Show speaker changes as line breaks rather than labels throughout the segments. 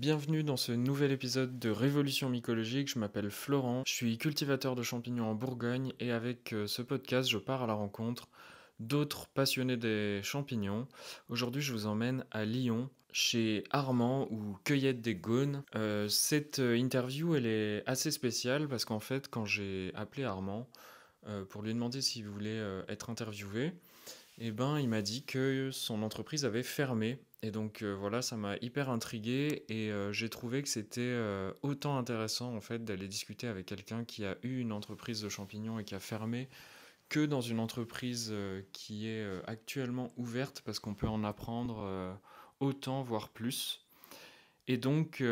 Bienvenue dans ce nouvel épisode de Révolution mycologique. Je m'appelle Florent, je suis cultivateur de champignons en Bourgogne et avec ce podcast, je pars à la rencontre d'autres passionnés des champignons. Aujourd'hui, je vous emmène à Lyon, chez Armand ou Cueillette des Gaunes. Cette interview, elle est assez spéciale parce qu'en fait, quand j'ai appelé Armand pour lui demander s'il voulait être interviewé, eh ben, il m'a dit que son entreprise avait fermé. Et donc voilà, ça m'a hyper intrigué et j'ai trouvé que c'était autant intéressant en fait d'aller discuter avec quelqu'un qui a eu une entreprise de champignons et qui a fermé que dans une entreprise qui est actuellement ouverte parce qu'on peut en apprendre autant, voire plus. Et donc,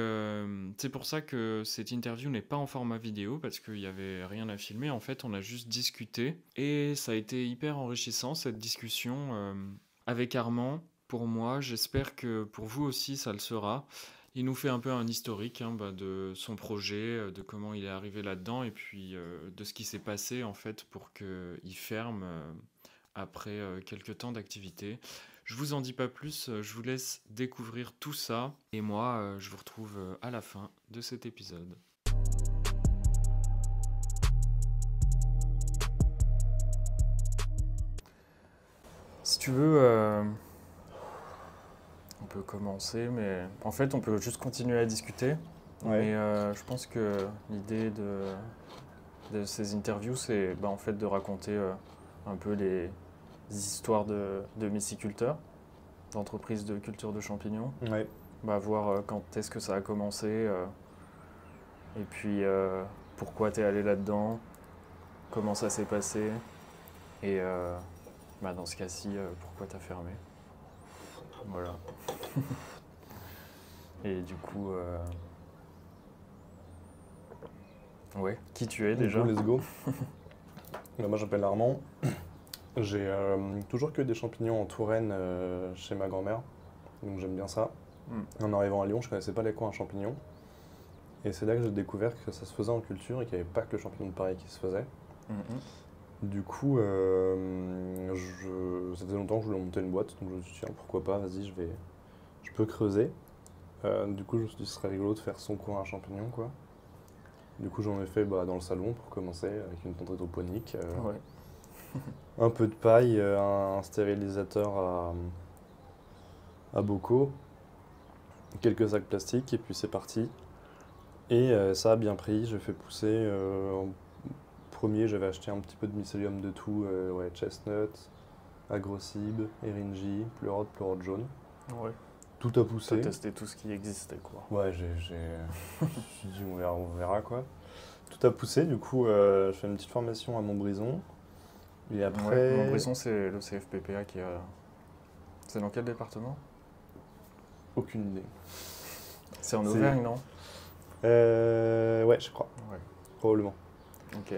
c'est pour ça que cette interview n'est pas en format vidéo, parce qu'il n'y avait rien à filmer. En fait, on a juste discuté. Et ça a été hyper enrichissant, cette discussion avec Armand. Pour moi, j'espère que pour vous aussi, ça le sera. Il nous fait un peu un historique de son projet, de comment il est arrivé là-dedans, et puis de ce qui s'est passé, en fait, pour qu'il ferme après quelques temps d'activité. Je vous en dis pas plus, je vous laisse découvrir tout ça et moi je vous retrouve à la fin de cet épisode. Si tu veux, on peut commencer, mais en fait on peut juste continuer à discuter.
Ouais.
Mais je pense que l'idée de ces interviews, c'est en fait de raconter un peu les histoires de myciculteurs, d'entreprises de culture de champignons.
Ouais.
Voir quand est-ce que ça a commencé et puis pourquoi t'es allé là-dedans, comment ça s'est passé et dans ce cas-ci, pourquoi t'as fermé. Voilà. Et du coup, ouais, qui tu es déjà?
Du coup, let's go. Moi, j'appelle Armand. J'ai toujours que des champignons en Touraine chez ma grand-mère, donc j'aime bien ça. En arrivant à Lyon, je connaissais pas les coins à champignons. Et c'est là que j'ai découvert que ça se faisait en culture et qu'il n'y avait pas que le champignon de Paris qui se faisait. Du coup, ça faisait longtemps que je voulais monter une boîte, donc je me suis dit, tiens, pourquoi pas, vas-y, je peux creuser. Du coup, je me suis dit, ce serait rigolo de faire son coin à champignons, quoi. Du coup, j'en ai fait dans le salon pour commencer, avec une tente hydroponique,
Ouais.
un peu de paille, un stérilisateur à bocaux, quelques sacs plastiques, et puis c'est parti. Et ça a bien pris, j'ai fait pousser. En premier, j'avais acheté un petit peu de mycélium de tout, chestnut, agrocide, eringie, pleurote jaune.
Ouais.
Tout a poussé.
T'as testé tout ce qui existait, quoi.
Ouais, j'ai dit on verra quoi. Tout a poussé, du coup, je fais une petite formation à Montbrison. Et après.
Montbrison, c'est le CFPPA qui a. C'est dans quel département?
Aucune idée.
C'est en
C'est-
Auvergne, non?
Ouais, je crois,
Ouais.
probablement.
Ok.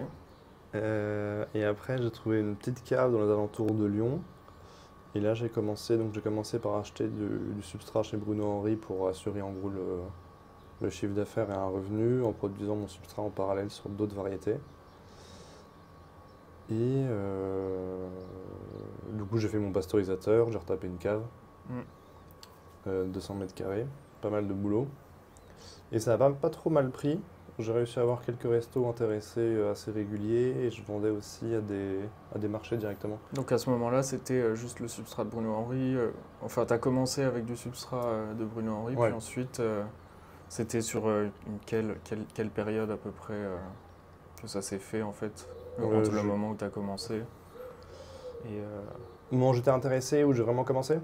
Et après, j'ai trouvé une petite cave dans les alentours de Lyon. Et là, j'ai commencé par acheter du substrat chez Bruno Henry pour assurer en gros le chiffre d'affaires et un revenu en produisant mon substrat en parallèle sur d'autres variétés. Et du coup, j'ai fait mon pasteurisateur, j'ai retapé une cave, 200 mètres carrés, pas mal de boulot. Et ça n'a pas trop mal pris. J'ai réussi à avoir quelques restos intéressés assez réguliers et je vendais aussi à des marchés directement.
Donc à ce moment-là, c'était juste le substrat de Bruno Henry. Enfin, tu as commencé avec du substrat de Bruno Henry,
Ouais.
puis ensuite, c'était sur quelle période à peu près que ça s'est fait en fait, entre le moment où tu as commencé et,
Au moment où j'étais intéressé, où j'ai vraiment commencé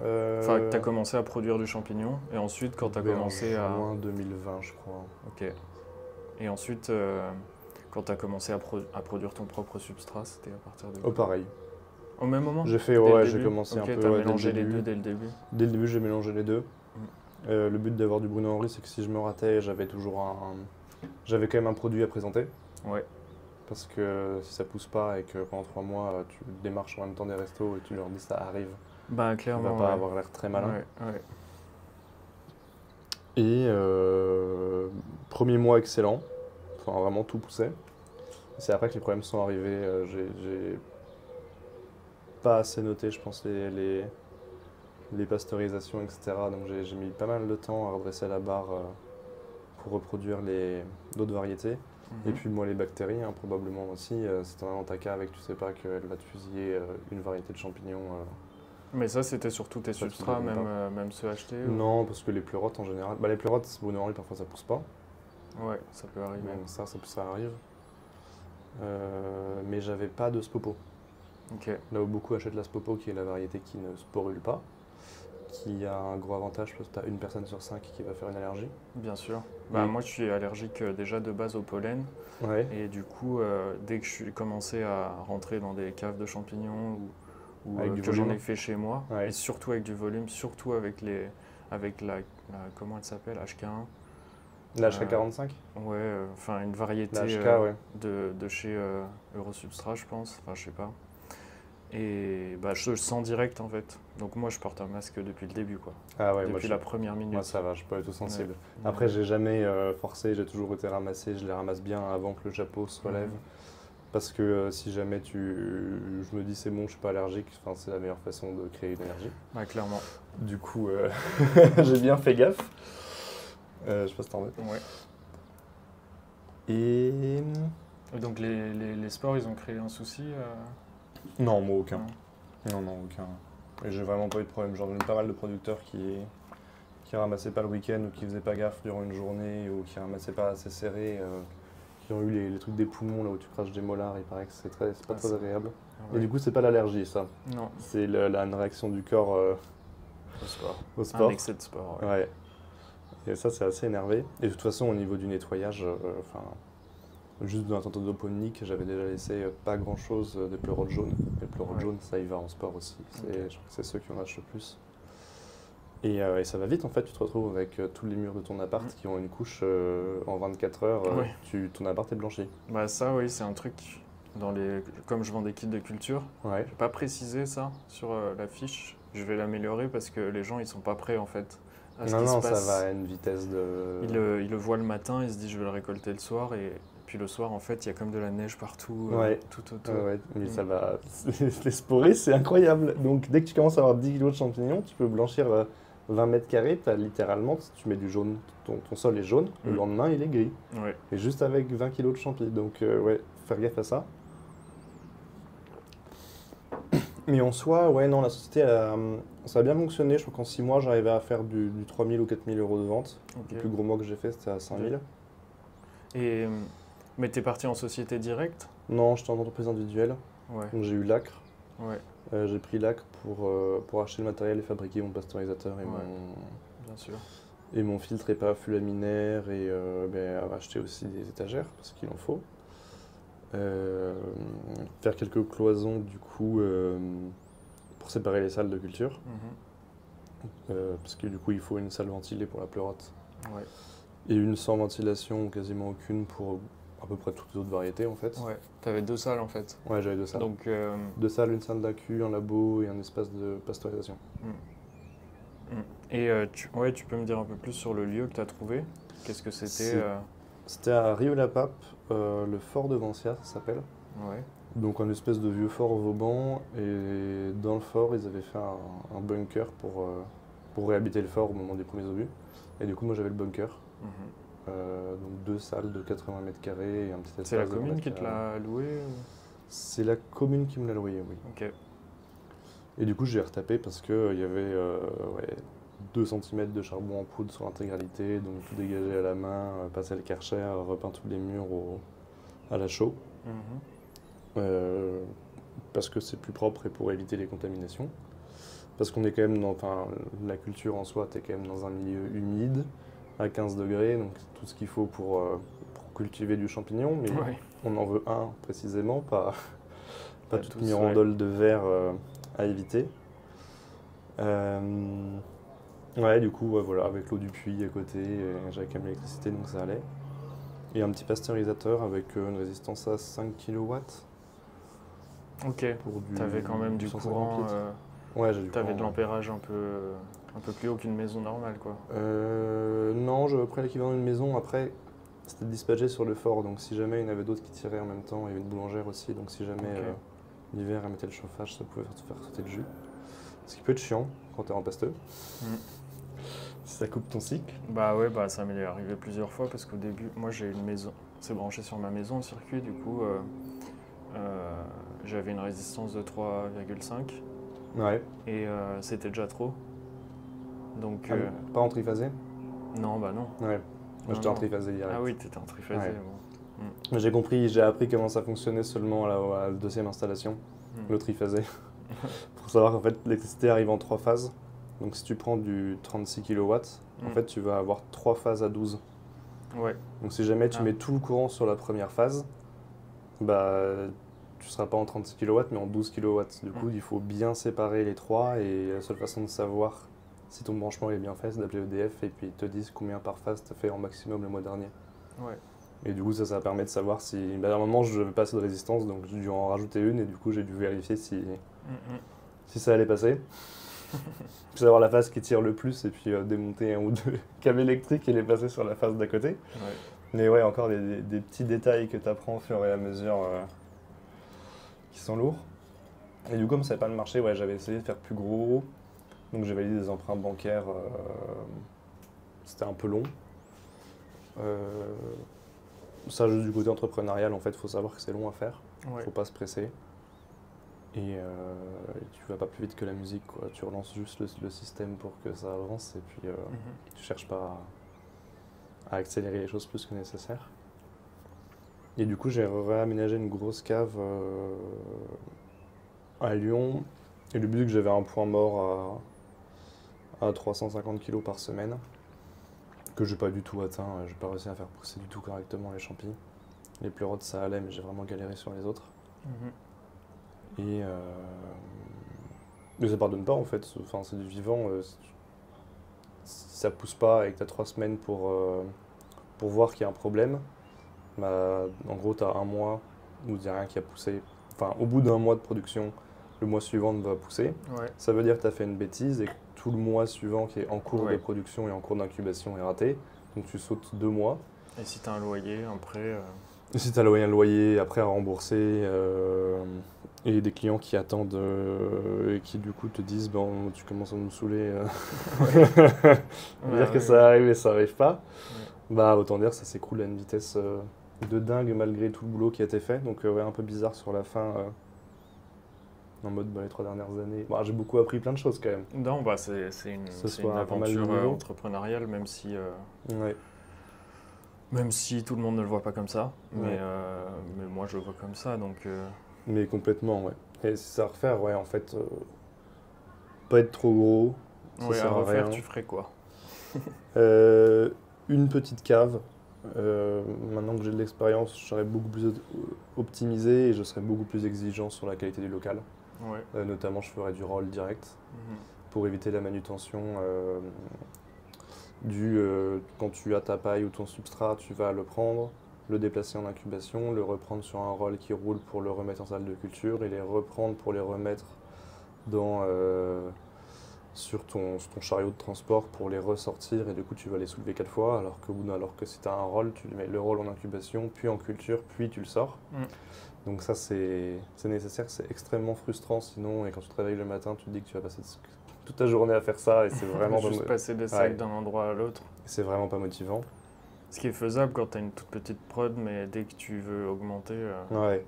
Enfin, que tu as commencé à produire du champignon, et ensuite quand tu as commencé à...
juin 2020, je crois.
Ok. Et ensuite, quand tu as commencé à produire ton propre substrat, c'était à partir de...
Oh, pareil.
Au même moment?
J'ai fait,
Dès le
j'ai
début
commencé
Ok,
un peu
t'as
dès le
mélangé les
début.
deux dès le début.
Dès le début, j'ai mélangé les deux. Le but d'avoir du Bruno Henry, c'est que si je me ratais, j'avais quand même un produit à présenter.
Ouais.
Parce que si ça pousse pas et que pendant 3 mois, tu démarches en même temps des restos et tu leur dis ça arrive, tu
Clairement,
vas pas avoir l'air très malin.
Ouais.
Et premier mois excellent, enfin vraiment tout poussait. C'est après que les problèmes sont arrivés, j'ai pas assez noté, je pense, les pasteurisations, etc. Donc j'ai mis pas mal de temps à redresser la barre pour reproduire d'autres variétés. Et puis moi les bactéries, hein, probablement aussi, si t'en as dans ta cave et que tu sais pas qu'elle va te fusiller une variété de champignons.
Mais ça, c'était sur tous tes
Ça, tu
substrats,
devines
même ceux achetés
Non, parce que les pleurotes en général. Bah, les pleurotes, bon, normalement, parfois ça pousse pas.
Ouais, ça peut arriver.
Donc ça arrive. Mais j'avais pas de spopo.
Ok.
Là où beaucoup achètent la spopo, qui est la variété qui ne sporule pas, qui a un gros avantage parce que tu as une personne sur 5 qui va faire une allergie.
Bien sûr. Bah, moi, je suis allergique déjà de base au pollen.
Ouais.
Et du coup, dès que je suis commencé à rentrer dans des caves de champignons ou
Avec du
que j'en
volume.
ai fait chez moi,
Ouais.
et surtout avec du volume, surtout avec comment elle s'appelle, HK1.
La HK45
Ouais, enfin une variété
La HK, ouais.
de chez Eurosubstrat, je pense. Enfin, je sais pas. Et bah, je le sens direct en fait. Donc moi, je porte un masque depuis le début, quoi.
Ah ouais,
Depuis la première minute.
Moi ça va, je suis pas du tout sensible.
Ouais.
Après, j'ai jamais forcé, j'ai toujours été ramassé, je les ramasse bien avant que le chapeau se relève. Parce que si jamais je me dis c'est bon, je suis pas allergique, c'est la meilleure façon de créer une allergie.
Ouais, clairement.
Du coup, j'ai bien fait gaffe. Je sais pas si t'en veux.
Ouais.
Et
donc les sports, ils ont créé un souci
non, moi aucun. Non, aucun. Et j'ai vraiment pas eu de problème. J'en ai pas mal de producteurs qui ramassaient pas le week-end ou qui faisaient pas gaffe durant une journée ou qui ramassaient pas assez serré, qui ont eu les trucs des poumons là où tu craches des molars. Il paraît que c'est pas très agréable.
Ouais.
Et du coup, c'est pas l'allergie, ça.
Non.
C'est une réaction du corps
au sport. Un excès de sport.
Ouais. Et ça, c'est assez énervé. Et de toute façon, au niveau du nettoyage, juste dans la tente d'oponique, j'avais déjà laissé pas grand chose de pleurotes jaunes. Les pleurotes jaunes, ça y va en sport aussi. Je crois que c'est ceux qui en lâchent le plus. Et ça va vite en fait, tu te retrouves avec tous les murs de ton appart qui ont une couche en 24 heures, ton appart est blanchi.
Bah ça oui, c'est un truc, comme je vends des kits de culture, je vais pas préciser ça sur la fiche, je vais l'améliorer parce que les gens ils sont pas prêts en fait à ce qui se passe.
Ça va à une vitesse de...
Ils le voient le matin, ils se disent je vais le récolter le soir et puis le soir en fait il y a comme de la neige partout, tout autour.
Mais ça va, les sporés c'est incroyable. Donc dès que tu commences à avoir 10 kilos de champignons, tu peux blanchir 20 mètres carrés, littéralement, si tu mets du jaune, ton sol est jaune, le lendemain il est gris.
Ouais.
Et juste avec 20 kilos de champignons, donc faire gaffe à ça. Mais en soi, non, la société, ça a bien fonctionné. Je crois qu'en 6 mois, j'arrivais à faire du 3 000 ou 4 000 euros de vente.
Okay.
Le plus gros mois que j'ai fait, c'était à 5 000.
Mais t'es parti en société directe?
Non, j'étais en entreprise individuelle.
Ouais.
Donc j'ai eu l'ACRE.
Ouais.
J'ai pris l'ACRE pour acheter le matériel et fabriquer mon pasteurisateur
Bien sûr.
Et mon filtre épave laminaire et acheter aussi des étagères parce qu'il en faut. Faire quelques cloisons du coup pour séparer les salles de culture. Parce que du coup il faut une salle ventilée pour la pleurote.
Ouais.
Et une sans ventilation ou quasiment aucune pour à peu près toutes les autres variétés en fait.
Ouais, t'avais 2 salles en fait.
Ouais, j'avais 2 salles.
Donc,
2 salles, une salle d'accu, un labo et un espace de pasteurisation.
Et tu peux me dire un peu plus sur le lieu que tu as trouvé? Qu'est-ce que c'était
C'était à Rieux-la-Pape, le fort de Vancia, ça s'appelle.
Ouais.
Donc un espèce de vieux fort vauban, et dans le fort, ils avaient fait un bunker pour réhabiter le fort au moment des premiers obus. Et du coup, moi j'avais le bunker. Donc 2 salles de 80 mètres carrés et un petit espace.
C'est la commune qui te l'a loué
C'est la commune qui me l'a loué, oui.
Ok.
Et du coup, j'ai retapé parce qu'il y avait 2 cm de charbon en poudre sur l'intégralité, donc tout dégagé à la main, passer le karcher, repeint tous les murs à la chaux. Parce que c'est plus propre et pour éviter les contaminations. Parce qu'on est quand même la culture en soi, t'es quand même dans un milieu humide, à 15 degrés, donc tout ce qu'il faut pour cultiver du champignon, mais on en veut un précisément, pas toute mirandole de verre à éviter. Du coup, voilà, avec l'eau du puits à côté, j'avais quand même l'électricité, donc ça allait. Et un petit pasteurisateur avec une résistance à 5 kW.
Ok, t'avais quand même du courant,
ouais, j'ai du
t'avais
courant,
de l'ampérage un peu plus haut qu'une maison normale, quoi.
Non, j'avais près l'équivalent d'une maison. Après, c'était dispatché sur le fort, donc si jamais il y en avait d'autres qui tiraient en même temps, il y avait une boulangère aussi, donc si jamais l'hiver elle mettait le chauffage, ça pouvait faire sauter le jus. Ce qui peut être chiant quand t'es en pasteux.
Mm.
Si ça coupe ton cycle.
Bah ouais, bah ça m'est arrivé plusieurs fois parce qu'au début, moi j'ai une maison, c'est branché sur ma maison le circuit, du coup j'avais une résistance de 3,5
Ouais.
et c'était déjà trop. Donc
Pas en triphasé?
non, bah non.
Ouais. Moi j'étais en triphasé direct.
Ah oui, t'étais en triphasé.
Ouais.
Bon.
J'ai compris, j'ai appris comment ça fonctionnait seulement à la deuxième installation, le triphasé. Pour savoir qu'en fait l'électricité arrive en 3 phases. Donc si tu prends du 36 kW, en fait tu vas avoir 3 phases à 12.
Ouais.
Donc si jamais tu mets tout le courant sur la première phase, bah tu seras pas en 36 kW mais en 12 kW. Du coup il faut bien séparer les 3 et la seule façon de savoir si ton branchement est bien fait c'est d'appeler EDF et puis ils te disent combien par phase tu as fait en maximum le mois dernier.
Ouais.
Et du coup ça permet de savoir si... Bah, à un moment je n'avais pas assez de résistance donc j'ai dû en rajouter une et du coup j'ai dû vérifier si ça allait passer. Puis savoir la phase qui tire le plus et puis démonter un ou deux câbles électriques et les passer sur la phase d'à côté.
Ouais.
Mais ouais, encore des petits détails que tu apprends au fur et à mesure qui sont lourds. Et du coup, comme ça n'avait pas marché, ouais, j'avais essayé de faire plus gros. Donc j'ai validé des emprunts bancaires. C'était un peu long. Ça, juste du côté entrepreneurial, en fait, il faut savoir que c'est long à faire. Il ne faut pas se presser. Et tu vas pas plus vite que la musique, quoi. Tu relances juste le système pour que ça avance et puis tu cherches pas à accélérer les choses plus que nécessaire. Et du coup, j'ai réaménagé une grosse cave à Lyon. Et le but, c'est que j'avais un point mort à 350 kg par semaine, que j'ai pas du tout atteint. J'ai pas réussi à faire pousser du tout correctement les champis. Les pleurotes, ça allait, mais j'ai vraiment galéré sur les autres. Et mais ça pardonne pas en fait, enfin, c'est du vivant. Si ça pousse pas et que tu as 3 semaines pour voir qu'il y a un problème, bah, en gros tu as un mois où il n'y a rien qui a poussé. Enfin, au bout d'un mois de production, le mois suivant va pousser.
Ouais.
Ça veut dire que tu as fait une bêtise et que tout le mois suivant qui est en cours de production et en cours d'incubation est raté. Donc tu sautes 2 mois.
Et si tu as un loyer, un prêt
Si tu as un loyer, après à rembourser, et des clients qui attendent et qui du coup te disent bon, tu commences à nous saouler, dire que ça arrive et ça arrive pas, bah autant dire ça s'écroule à une vitesse de dingue malgré tout le boulot qui a été fait. Donc ouais, un peu bizarre sur la fin, en mode les 3 dernières années. Bah, j'ai beaucoup appris plein de choses quand même.
Non, bah c'est une aventure entrepreneuriale, même si même si tout le monde ne le voit pas comme ça, mais moi je le vois comme ça, donc...
Mais complètement, ouais. Et si ça à refaire, ouais, en fait, pas être trop gros, ça sert
à refaire,
rien.
tu ferais quoi?
Une petite cave. Maintenant que j'ai de l'expérience, je serais beaucoup plus optimisé et je serais beaucoup plus exigeant sur la qualité du local. Notamment, je ferais du roll direct pour éviter la manutention. Quand tu as ta paille ou ton substrat, tu vas le prendre, le déplacer en incubation, le reprendre sur un roll qui roule pour le remettre en salle de culture et les reprendre pour les remettre sur ton chariot de transport pour les ressortir et du coup tu vas les soulever 4 fois alors que si tu as un roll, tu mets le roll en incubation, puis en culture, puis tu le sors. Donc ça c'est nécessaire, c'est extrêmement frustrant sinon et quand tu te réveilles le matin tu te dis que tu vas passer toute ta journée à faire ça et c'est vraiment
juste passer des sacs d'un endroit à l'autre.
C'est vraiment pas motivant.
Ce qui est faisable quand tu as une toute petite prod, mais dès que tu veux augmenter...
Ouais,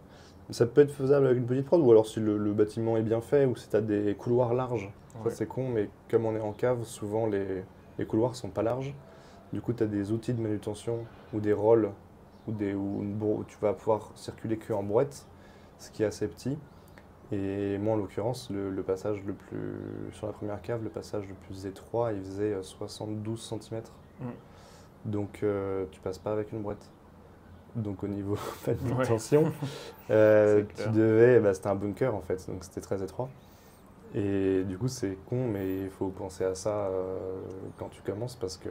ça peut être faisable avec une petite prod ou alors si le bâtiment est bien fait ou si tu as des couloirs larges. Ça c'est con, mais comme on est en cave, souvent les couloirs sont pas larges. Du coup tu as des outils de manutention ou des rolls où tu vas pouvoir circuler que en brouette, ce qui est assez petit. Et moi en l'occurrence, le passage sur la première cave, le passage le plus étroit, il faisait 72 cm. Donc tu passes pas avec une brouette. Donc au niveau manutention, c'était un bunker en fait, donc c'était très étroit. Et du coup c'est con, mais il faut penser à ça quand tu commences parce que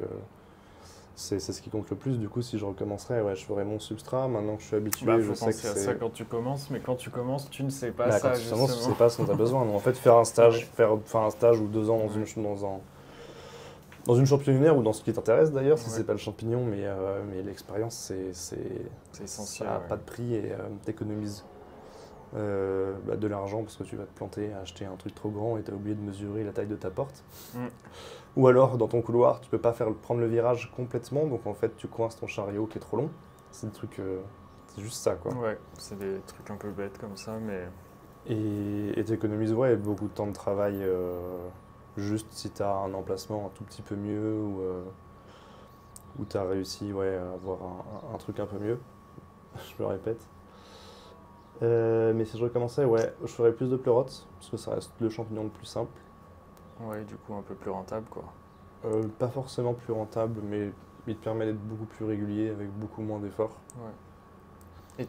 c'est ce qui compte le plus. Du coup si je recommencerais, je ferais mon substrat. Maintenant que je suis habitué, je sais que c'est...
à ça quand tu commences, mais quand tu commences, tu ne sais pas ça
quand tu
justement.
commences, tu sais pas ce dont tu as besoin. Donc, en fait faire un stage, faire un stage ou 2 ans dans une championnière ou dans ce qui t'intéresse d'ailleurs, si c'est pas le champignon, mais l'expérience c'est essentiel. Ça n'a pas de prix et t'économises de l'argent parce que tu vas te planter à acheter un truc trop grand et tu as oublié de mesurer la taille de ta porte. Ou alors dans ton couloir, tu peux pas prendre le virage complètement, donc en fait tu coinces ton chariot qui est trop long. C'est des trucs, c'est juste ça quoi.
Ouais, c'est des trucs un peu bêtes comme ça, mais...
Et t'économises beaucoup de temps de travail juste si tu as un emplacement un tout petit peu mieux ou tu as réussi à avoir un truc un peu mieux. Je me répète. Mais si je recommençais, je ferais plus de pleurotes, parce que ça reste le champignon le plus simple.
Ouais, du coup un peu plus rentable quoi.
Pas forcément plus rentable, mais il te permet d'être beaucoup plus régulier avec beaucoup moins d'efforts.
Ouais. Et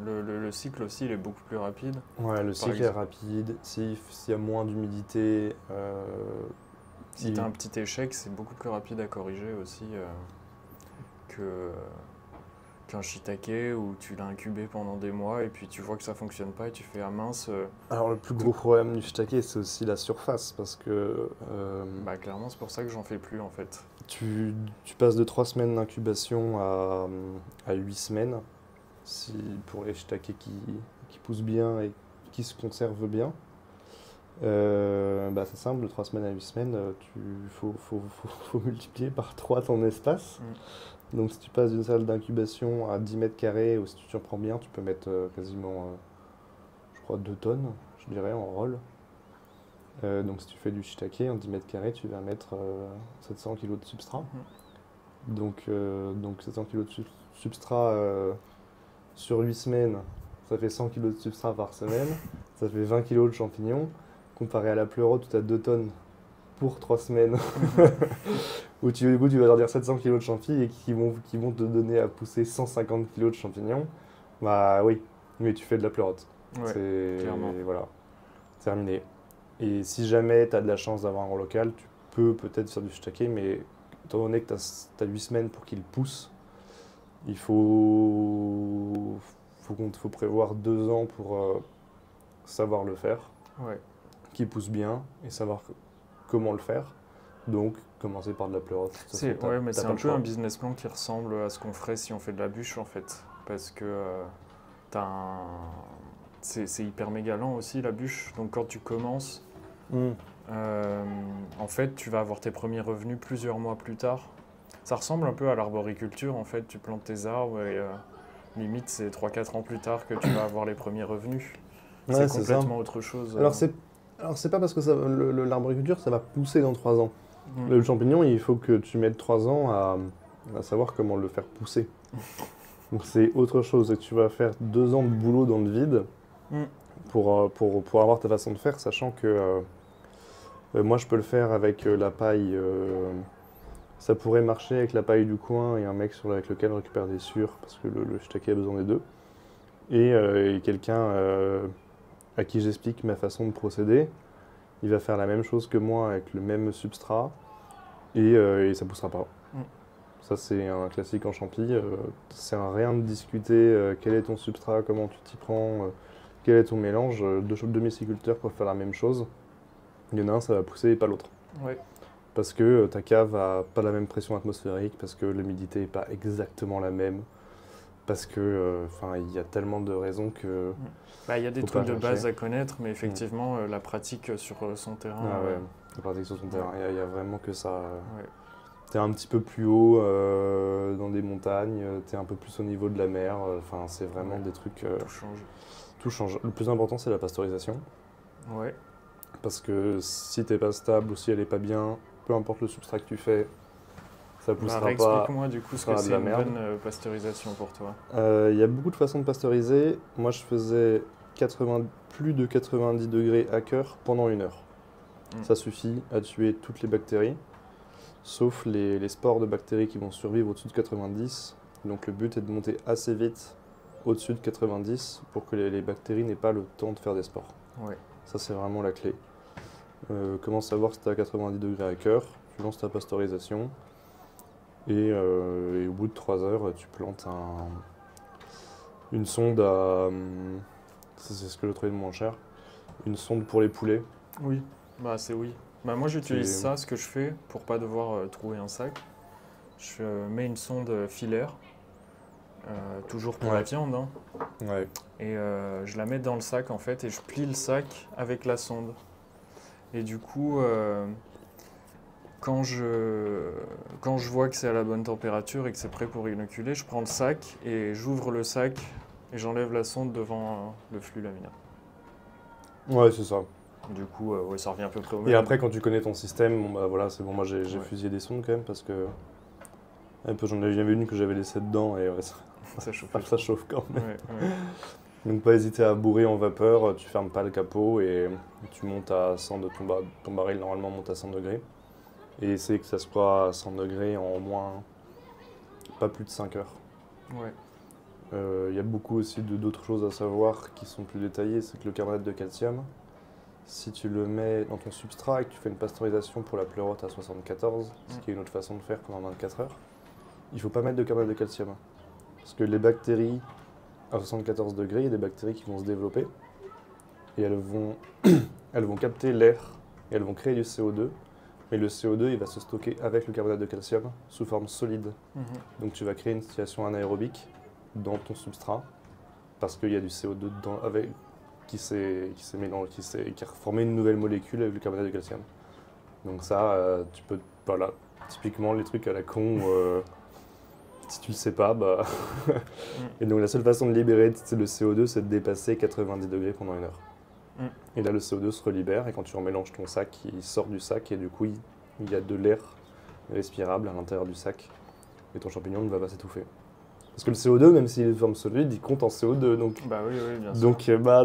le cycle aussi, il est beaucoup plus rapide.
Ouais, le cycle est rapide. S'il y a moins d'humidité...
si tu as un petit échec, c'est beaucoup plus rapide à corriger aussi qu'un shiitake où tu l'as incubé pendant des mois et puis tu vois que ça fonctionne pas et tu fais mince.
Alors le plus gros problème du shiitake, c'est aussi la surface parce que...
clairement, c'est pour ça que j'en fais plus en fait.
Tu passes de 3 semaines d'incubation à 8 semaines pour les shiitake qui poussent bien et qui se conservent bien. C'est simple, de 3 semaines à 8 semaines, faut multiplier par 3 ton espace. Donc si tu passes d'une salle d'incubation à 10 mètres carrés, ou si tu t'en prends bien, tu peux mettre quasiment, je crois, 2 tonnes, je dirais, en roll. Donc si tu fais du shiitake en 10 mètres carrés, tu vas mettre 700 kg de substrat. Donc 700 kg de substrat sur 8 semaines, ça fait 100 kg de substrat par semaine, ça fait 20 kg de champignons. Comparé à la pleurote où tu as 2 tonnes pour 3 semaines, où du coup tu vas leur dire 700 kg de champignons et qui vont te donner à pousser 150 kg de champignons, bah oui, mais tu fais de la pleurote.
Ouais, clairement.
Voilà, terminé. Et si jamais tu as de la chance d'avoir un gros local, tu peux peut-être faire du shiitake, mais étant donné que tu as 8 semaines pour qu'il pousse, il faut prévoir 2 ans pour savoir le faire.
Ouais.
Qui pousse bien et savoir comment le faire. Donc, commencer par de la pleurote.
Mais c'est un peu un business plan qui ressemble à ce qu'on ferait si on fait de la bûche en fait. Parce que c'est hyper méga lent aussi la bûche. Donc quand tu commences, en fait, tu vas avoir tes premiers revenus plusieurs mois plus tard. Ça ressemble un peu à l'arboriculture en fait. Tu plantes tes arbres et limite c'est 3-4 ans plus tard que tu vas avoir les premiers revenus.
Ouais,
c'est complètement autre chose.
Alors c'est pas parce que l'arboriculture ça va pousser dans 3 ans. Le champignon, il faut que tu mettes 3 ans à savoir comment le faire pousser. Donc c'est autre chose. Et tu vas faire 2 ans de boulot dans le vide pour avoir ta façon de faire, sachant que moi je peux le faire avec la paille. Ça pourrait marcher avec la paille du coin et un mec avec lequel on récupère des sueurs, parce que le shiitake a besoin des deux. Et quelqu'un à qui j'explique ma façon de procéder, il va faire la même chose que moi avec le même substrat et ça poussera pas. Ça c'est un classique en champi, c'est un rien de discuter quel est ton substrat, comment tu t'y prends, quel est ton mélange. Deux domiciculteurs peuvent faire la même chose, il y en a un ça va pousser et pas l'autre.
Ouais.
Parce que ta cave n'a pas la même pression atmosphérique, parce que l'humidité n'est pas exactement la même. Parce que, il y a tellement de raisons que...
Il y a des trucs de base à connaître, mais effectivement, la pratique sur son terrain...
la pratique sur son terrain, il y a vraiment que ça. T'es un petit peu plus haut dans des montagnes, t'es un peu plus au niveau de la mer, c'est vraiment des trucs...
Tout change.
Tout change. Le plus important, c'est la pasteurisation.
Ouais.
Parce que si t'es pas stable ou si elle est pas bien, peu importe le substrat que tu fais, ça poussera pas.
Explique-moi du coup ce que c'est une bonne pasteurisation pour toi.
Il y a beaucoup de façons de pasteuriser. Moi, je faisais plus de 90 degrés à cœur pendant 1 heure. Ça suffit à tuer toutes les bactéries, sauf les spores de bactéries qui vont survivre au-dessus de 90. Donc le but est de monter assez vite au-dessus de 90 pour que les bactéries n'aient pas le temps de faire des spores.
Ouais.
Ça, c'est vraiment la clé. Comment savoir si tu es à 90 degrés à cœur? Tu lances ta pasteurisation et au bout de 3 heures, tu plantes une sonde à... c'est ce que je trouvais de moins cher. Une sonde pour les poulets.
Oui, moi j'utilise ça, ce que je fais, pour pas devoir trouver un sac. Je mets une sonde filaire toujours pour
Ouais.
la viande, hein.
Ouais.
Et je la mets dans le sac en fait et je plie le sac avec la sonde. Et du coup, quand je vois que c'est à la bonne température et que c'est prêt pour inoculer, je prends le sac et j'ouvre le sac et j'enlève la sonde devant le flux laminaire.
Ouais, c'est ça.
Du coup, ouais, ça revient à peu près au même.
Et après, quand tu connais ton système, bon, bah voilà, c'est bon. Moi, j'ai
Ouais.
fusillé des sondes quand même parce que j'en avais une que j'avais laissée dedans et ouais,
Ça chauffe.
ça chauffe quand même.
Ouais.
Donc pas hésiter à bourrer en vapeur, tu fermes pas le capot et tu montes à 100 de ton baril normalement monte à 100 degrés. Et essaye que ça soit à 100 degrés en au moins pas plus de 5 heures.
Ouais.
Il y a beaucoup aussi d'autres choses à savoir qui sont plus détaillées, c'est que le carbonate de calcium, si tu le mets dans ton substrat et que tu fais une pasteurisation pour la pleurote à 74, ce qui est une autre façon de faire pendant 24 heures, il ne faut pas mettre de carbonate de calcium. Parce que les bactéries à 74 degrés, il y a des bactéries qui vont se développer et elles vont capter l'air et elles vont créer du CO2. Mais le CO2, il va se stocker avec le carbonate de calcium sous forme solide. Donc tu vas créer une situation anaérobique dans ton substrat parce qu'il y a du CO2 dedans qui a formé une nouvelle molécule avec le carbonate de calcium. Donc ça, tu peux, voilà, typiquement les trucs à la con, si tu le sais pas, bah... Et donc la seule façon de libérer le CO2, c'est de dépasser 90 degrés pendant 1 heure. Et là, le CO2 se relibère et quand tu remélanges ton sac, il sort du sac et du coup, il y a de l'air respirable à l'intérieur du sac et ton champignon ne va pas s'étouffer. Parce que le CO2, même s'il est de forme solide, il compte en CO2. Donc,
Bah oui, bien sûr.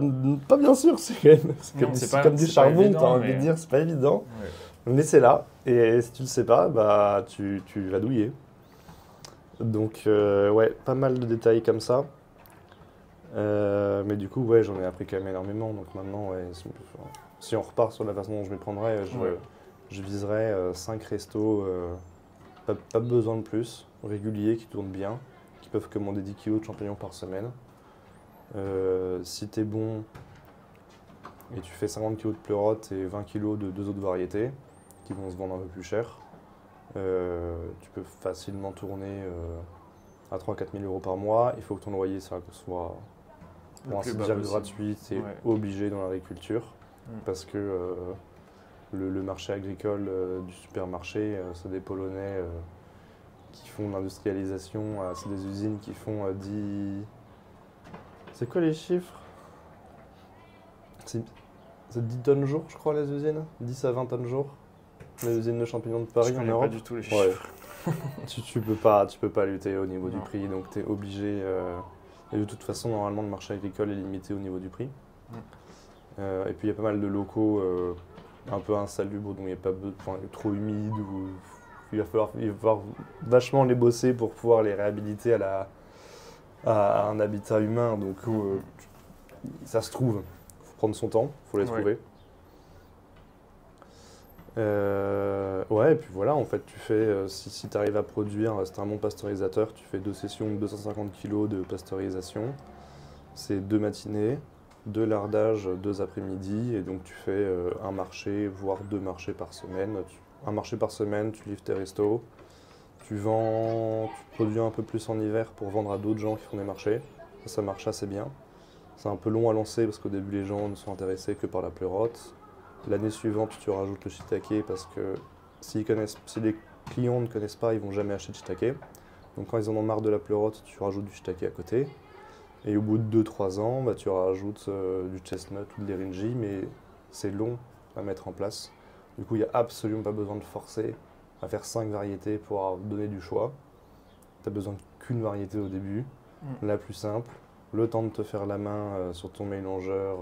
donc pas bien sûr, c'est comme du charbon, t'as envie de dire, c'est pas évident.
Ouais.
Mais c'est là, et si tu le sais pas, bah tu vas douiller. Donc ouais, pas mal de détails comme ça. Mais du coup, ouais, j'en ai appris quand même énormément. Donc maintenant, ouais, si on repart sur la façon dont je m'y prendrais, je viserais 5 restos, pas besoin de plus, réguliers, qui tournent bien, qui peuvent commander 10 kg de champignons par semaine. Si t'es bon et tu fais 50 kg de pleurote et 20 kg de 2 autres variétés, qui vont se vendre un peu plus cher, tu peux facilement tourner à 3-4 000 euros par mois. Il faut que ton loyer soit pour ainsi dire gratuit, c'est obligé dans l'agriculture parce que le marché agricole du supermarché, c'est des Polonais qui font de l'industrialisation, c'est des usines qui font 10... C'est quoi les chiffres? C'est 10 tonnes jour, je crois, les usines, 10 à 20 tonnes jour. Les usines de champignons de Paris en Europe.
Pas du tout les chiffres.
Ouais. tu peux pas lutter au niveau du prix, donc tu es obligé. Et de toute façon, normalement, le marché agricole est limité au niveau du prix. Et puis il y a pas mal de locaux un peu insalubres, donc il n'y a pas trop humide, ou il va falloir vachement les bosser pour pouvoir les réhabiliter à un habitat humain. Donc ça se trouve, il faut prendre son temps, il faut les trouver. Ouais, et puis voilà, en fait, tu fais, si tu arrives à produire, c'est un bon pasteurisateur, tu fais 2 sessions de 250 kg de pasteurisation, c'est 2 matinées, 2 lardages, 2 après-midi, et donc tu fais un marché, voire 2 marchés par semaine. Un marché par semaine, tu livres tes restos, tu produis un peu plus en hiver pour vendre à d'autres gens qui font des marchés, ça marche assez bien. C'est un peu long à lancer parce qu'au début les gens ne sont intéressés que par la pleurote. L'année suivante, tu rajoutes le shiitake parce que si les clients ne connaissent pas, ils vont jamais acheter de shiitake. Donc quand ils en ont marre de la pleurote, tu rajoutes du shiitake à côté. Et au bout de 2-3 ans, bah, tu rajoutes du chestnut ou de l'erinji, mais c'est long à mettre en place. Du coup, il n'y a absolument pas besoin de forcer à faire 5 variétés pour donner du choix. Tu n'as besoin qu'une variété au début, la plus simple. Le temps de te faire la main sur ton mélangeur,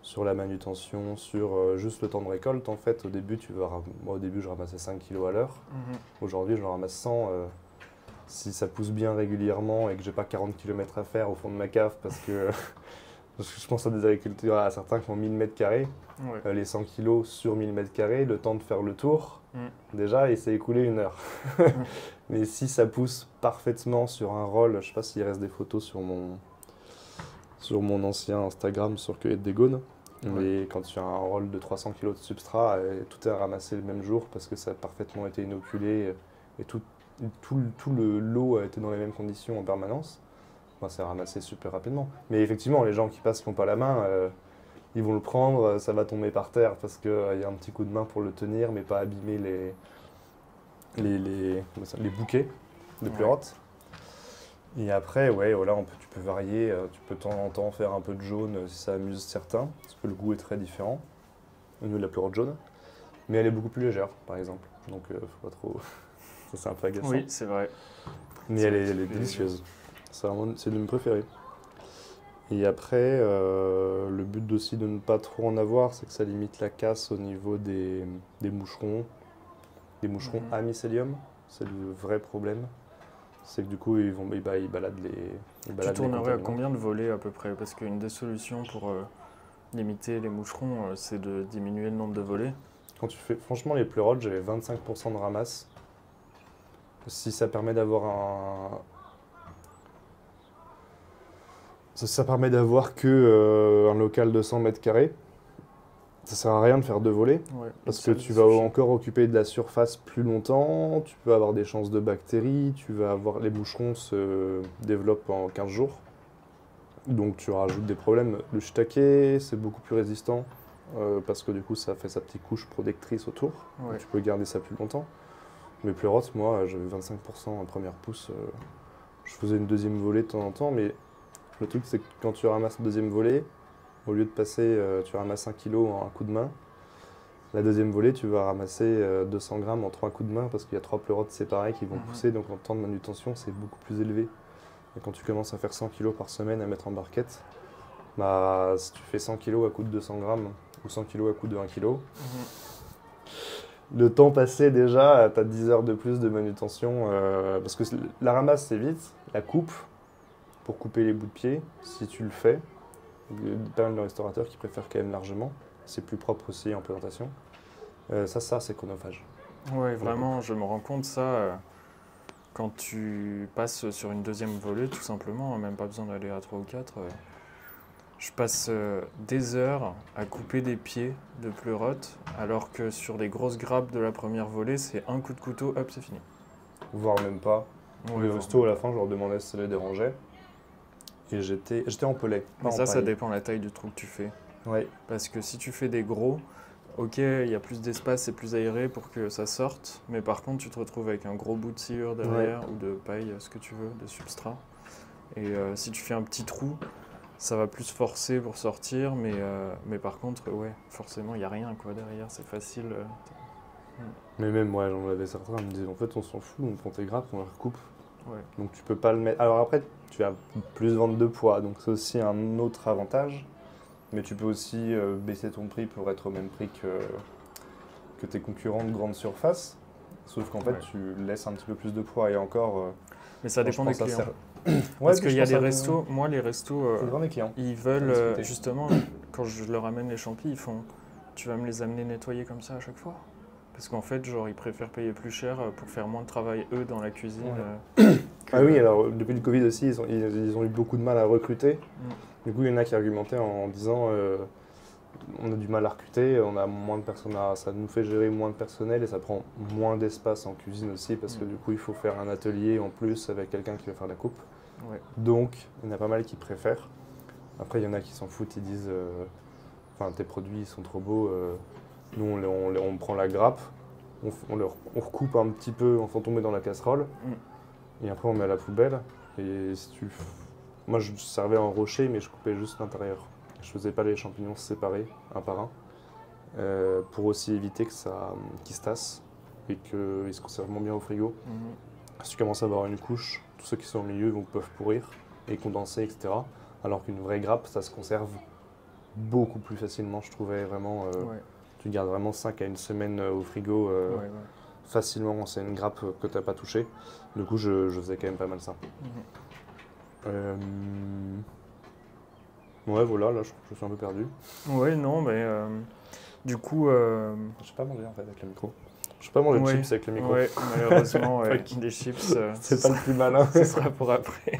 sur la manutention, sur juste le temps de récolte. En fait, au début, moi, au début, je ramassais 5 kg à l'heure. Aujourd'hui, je ramasse 100. Si ça pousse bien régulièrement et que j'ai pas 40 km à faire au fond de ma cave parce que je pense à des agriculteurs, à certains qui font 1000 m², les 100 kg sur 1000 m², le temps de faire le tour, déjà, il s'est écoulé 1 heure. Mais si ça pousse parfaitement sur un roll, je sais pas s'il reste des photos sur mon ancien Instagram sur Cueillette des Gaunes, mais quand tu as un roll de 300 kg de substrat, tout est ramassé le même jour parce que ça a parfaitement été inoculé et tout le lot a été dans les mêmes conditions en permanence. Enfin, c'est ramassé super rapidement. Mais effectivement, les gens qui passent qui n'ont pas la main, ils vont le prendre, ça va tomber par terre parce qu'il y a un petit coup de main pour le tenir, mais pas abîmer les bouquets de pleurotes. Et après, ouais, voilà, tu peux varier, tu peux de temps en temps faire un peu de jaune si ça amuse certains, parce que le goût est très différent au niveau de la pleurote jaune. Mais elle est beaucoup plus légère, par exemple. Donc, faut pas trop. Ça, c'est un peu agaçant.
Oui, c'est vrai.
Mais elle est délicieuse. C'est de mes préférés. Et après, le but aussi de ne pas trop en avoir, c'est que ça limite la casse au niveau des moucherons. Des moucherons à mycélium, c'est le vrai problème. C'est que du coup, ils baladent les
Tu tournerais à combien de volets à peu près? Parce qu'une des solutions pour limiter les moucherons, c'est de diminuer le nombre de volets.
Quand tu fais, franchement, les pleurotes, j'avais 25% de ramasse. Si ça permet d'avoir ça permet d'avoir que un local de 100 mètres carrés, ça sert à rien de faire 2 volets.
Ouais,
parce que tu vas encore occuper de la surface plus longtemps, tu peux avoir des chances de bactéries, les moucherons se développent en 15 jours. Donc tu rajoutes des problèmes. Le shiitake, c'est beaucoup plus résistant parce que du coup ça fait sa petite couche protectrice autour.
Ouais.
Tu peux garder ça plus longtemps. Mes pleurotes, moi, j'avais 25% en première pousse. Je faisais une deuxième volée de temps en temps, mais le truc c'est que quand tu ramasses le deuxième volée, au lieu de passer, tu ramasses 1 kg en un coup de main, la deuxième volée, tu vas ramasser 200 grammes en 3 coups de main parce qu'il y a 3 pleurotes séparées qui vont pousser, donc en temps de manutention, c'est beaucoup plus élevé. Et quand tu commences à faire 100 kg par semaine à mettre en barquette, bah, si tu fais 100 kg à coup de 200 grammes ou 100 kg à coup de 1 kg, le temps passé déjà, tu as 10 heures de plus de manutention. Parce que la ramasse, c'est vite. La coupe, pour couper les bouts de pied, si tu le fais, il y a pas mal de restaurateurs qui préfèrent quand même largement. C'est plus propre aussi en présentation. Ça c'est chronophage.
Ouais, vraiment, je me rends compte ça quand tu passes sur une deuxième volée, tout simplement, même pas besoin d'aller à 3 ou 4. Je passe des heures à couper des pieds de pleurotes, alors que sur les grosses grappes de la première volée, c'est un coup de couteau, hop, c'est fini.
Voire même pas.
Ouais,
les restos, à la fin, je leur demandais si ça les dérangeait. Et j'étais en pellet.
Mais ça dépend de la taille du trou que tu fais.
Ouais.
Parce que si tu fais des gros, ok, il y a plus d'espace, c'est plus aéré pour que ça sorte, mais par contre, tu te retrouves avec un gros bout de sciure derrière, ou de paille, ce que tu veux, de substrat. Et si tu fais un petit trou, ça va plus forcer pour sortir, mais par contre, ouais, forcément, il n'y a rien quoi, derrière, c'est facile.
Mais même moi, j'en avais certains qui me disaient en fait, on s'en fout, on prend tes grappes, on les recoupe.
Ouais.
Donc tu peux pas le mettre. Alors après, tu vas plus vendre de poids, donc c'est aussi un autre avantage. Mais tu peux aussi baisser ton prix pour être au même prix que tes concurrents de grande surface. Sauf qu'en fait, tu laisses un petit peu plus de poids et encore.
Mais ça dépend des clients.
Parce
qu'il y a des restos, moi les restos, ils veulent justement, quand je leur amène les champis, ils font, tu vas me les amener nettoyer comme ça à chaque fois? Parce qu'en fait, genre, ils préfèrent payer plus cher pour faire moins de travail, eux, dans la cuisine.
Ah oui, alors depuis le Covid aussi, ils ont eu beaucoup de mal à recruter. Du coup, il y en a qui argumentaient en disant on a du mal à recruter, on a moins de personnes, ça nous fait gérer moins de personnel et ça prend moins d'espace en cuisine aussi parce que du coup, il faut faire un atelier en plus avec quelqu'un qui va faire la coupe.
Ouais.
Donc, il y en a pas mal qui préfèrent. Après, il y en a qui s'en foutent, ils disent tes produits ils sont trop beaux. Nous, on prend la grappe, on recoupe un petit peu en faisant tomber dans la casserole, et après on met à la poubelle. Et moi, je servais en rocher, mais je coupais juste l'intérieur. Je faisais pas les champignons séparés, un par un, pour aussi éviter qu'ils se tassent et qu'ils se conservent moins bien au frigo. Si tu commences à avoir une couche, tous ceux qui sont au milieu peuvent pourrir et condenser, etc. Alors qu'une vraie grappe, ça se conserve beaucoup plus facilement, je trouvais vraiment. Tu gardes vraiment 5 à 1 semaine au frigo facilement. C'est une grappe que tu n'as pas touchée. Du coup, je faisais quand même pas mal ça. Ouais, voilà, là, je suis un peu perdu.
Ouais, non, mais du coup...
Je sais pas manger en fait avec le micro. Je sais pas manger de chips avec le micro.
Ouais, malheureusement, des chips,
c'est pas le plus malin.
Ce sera pour après.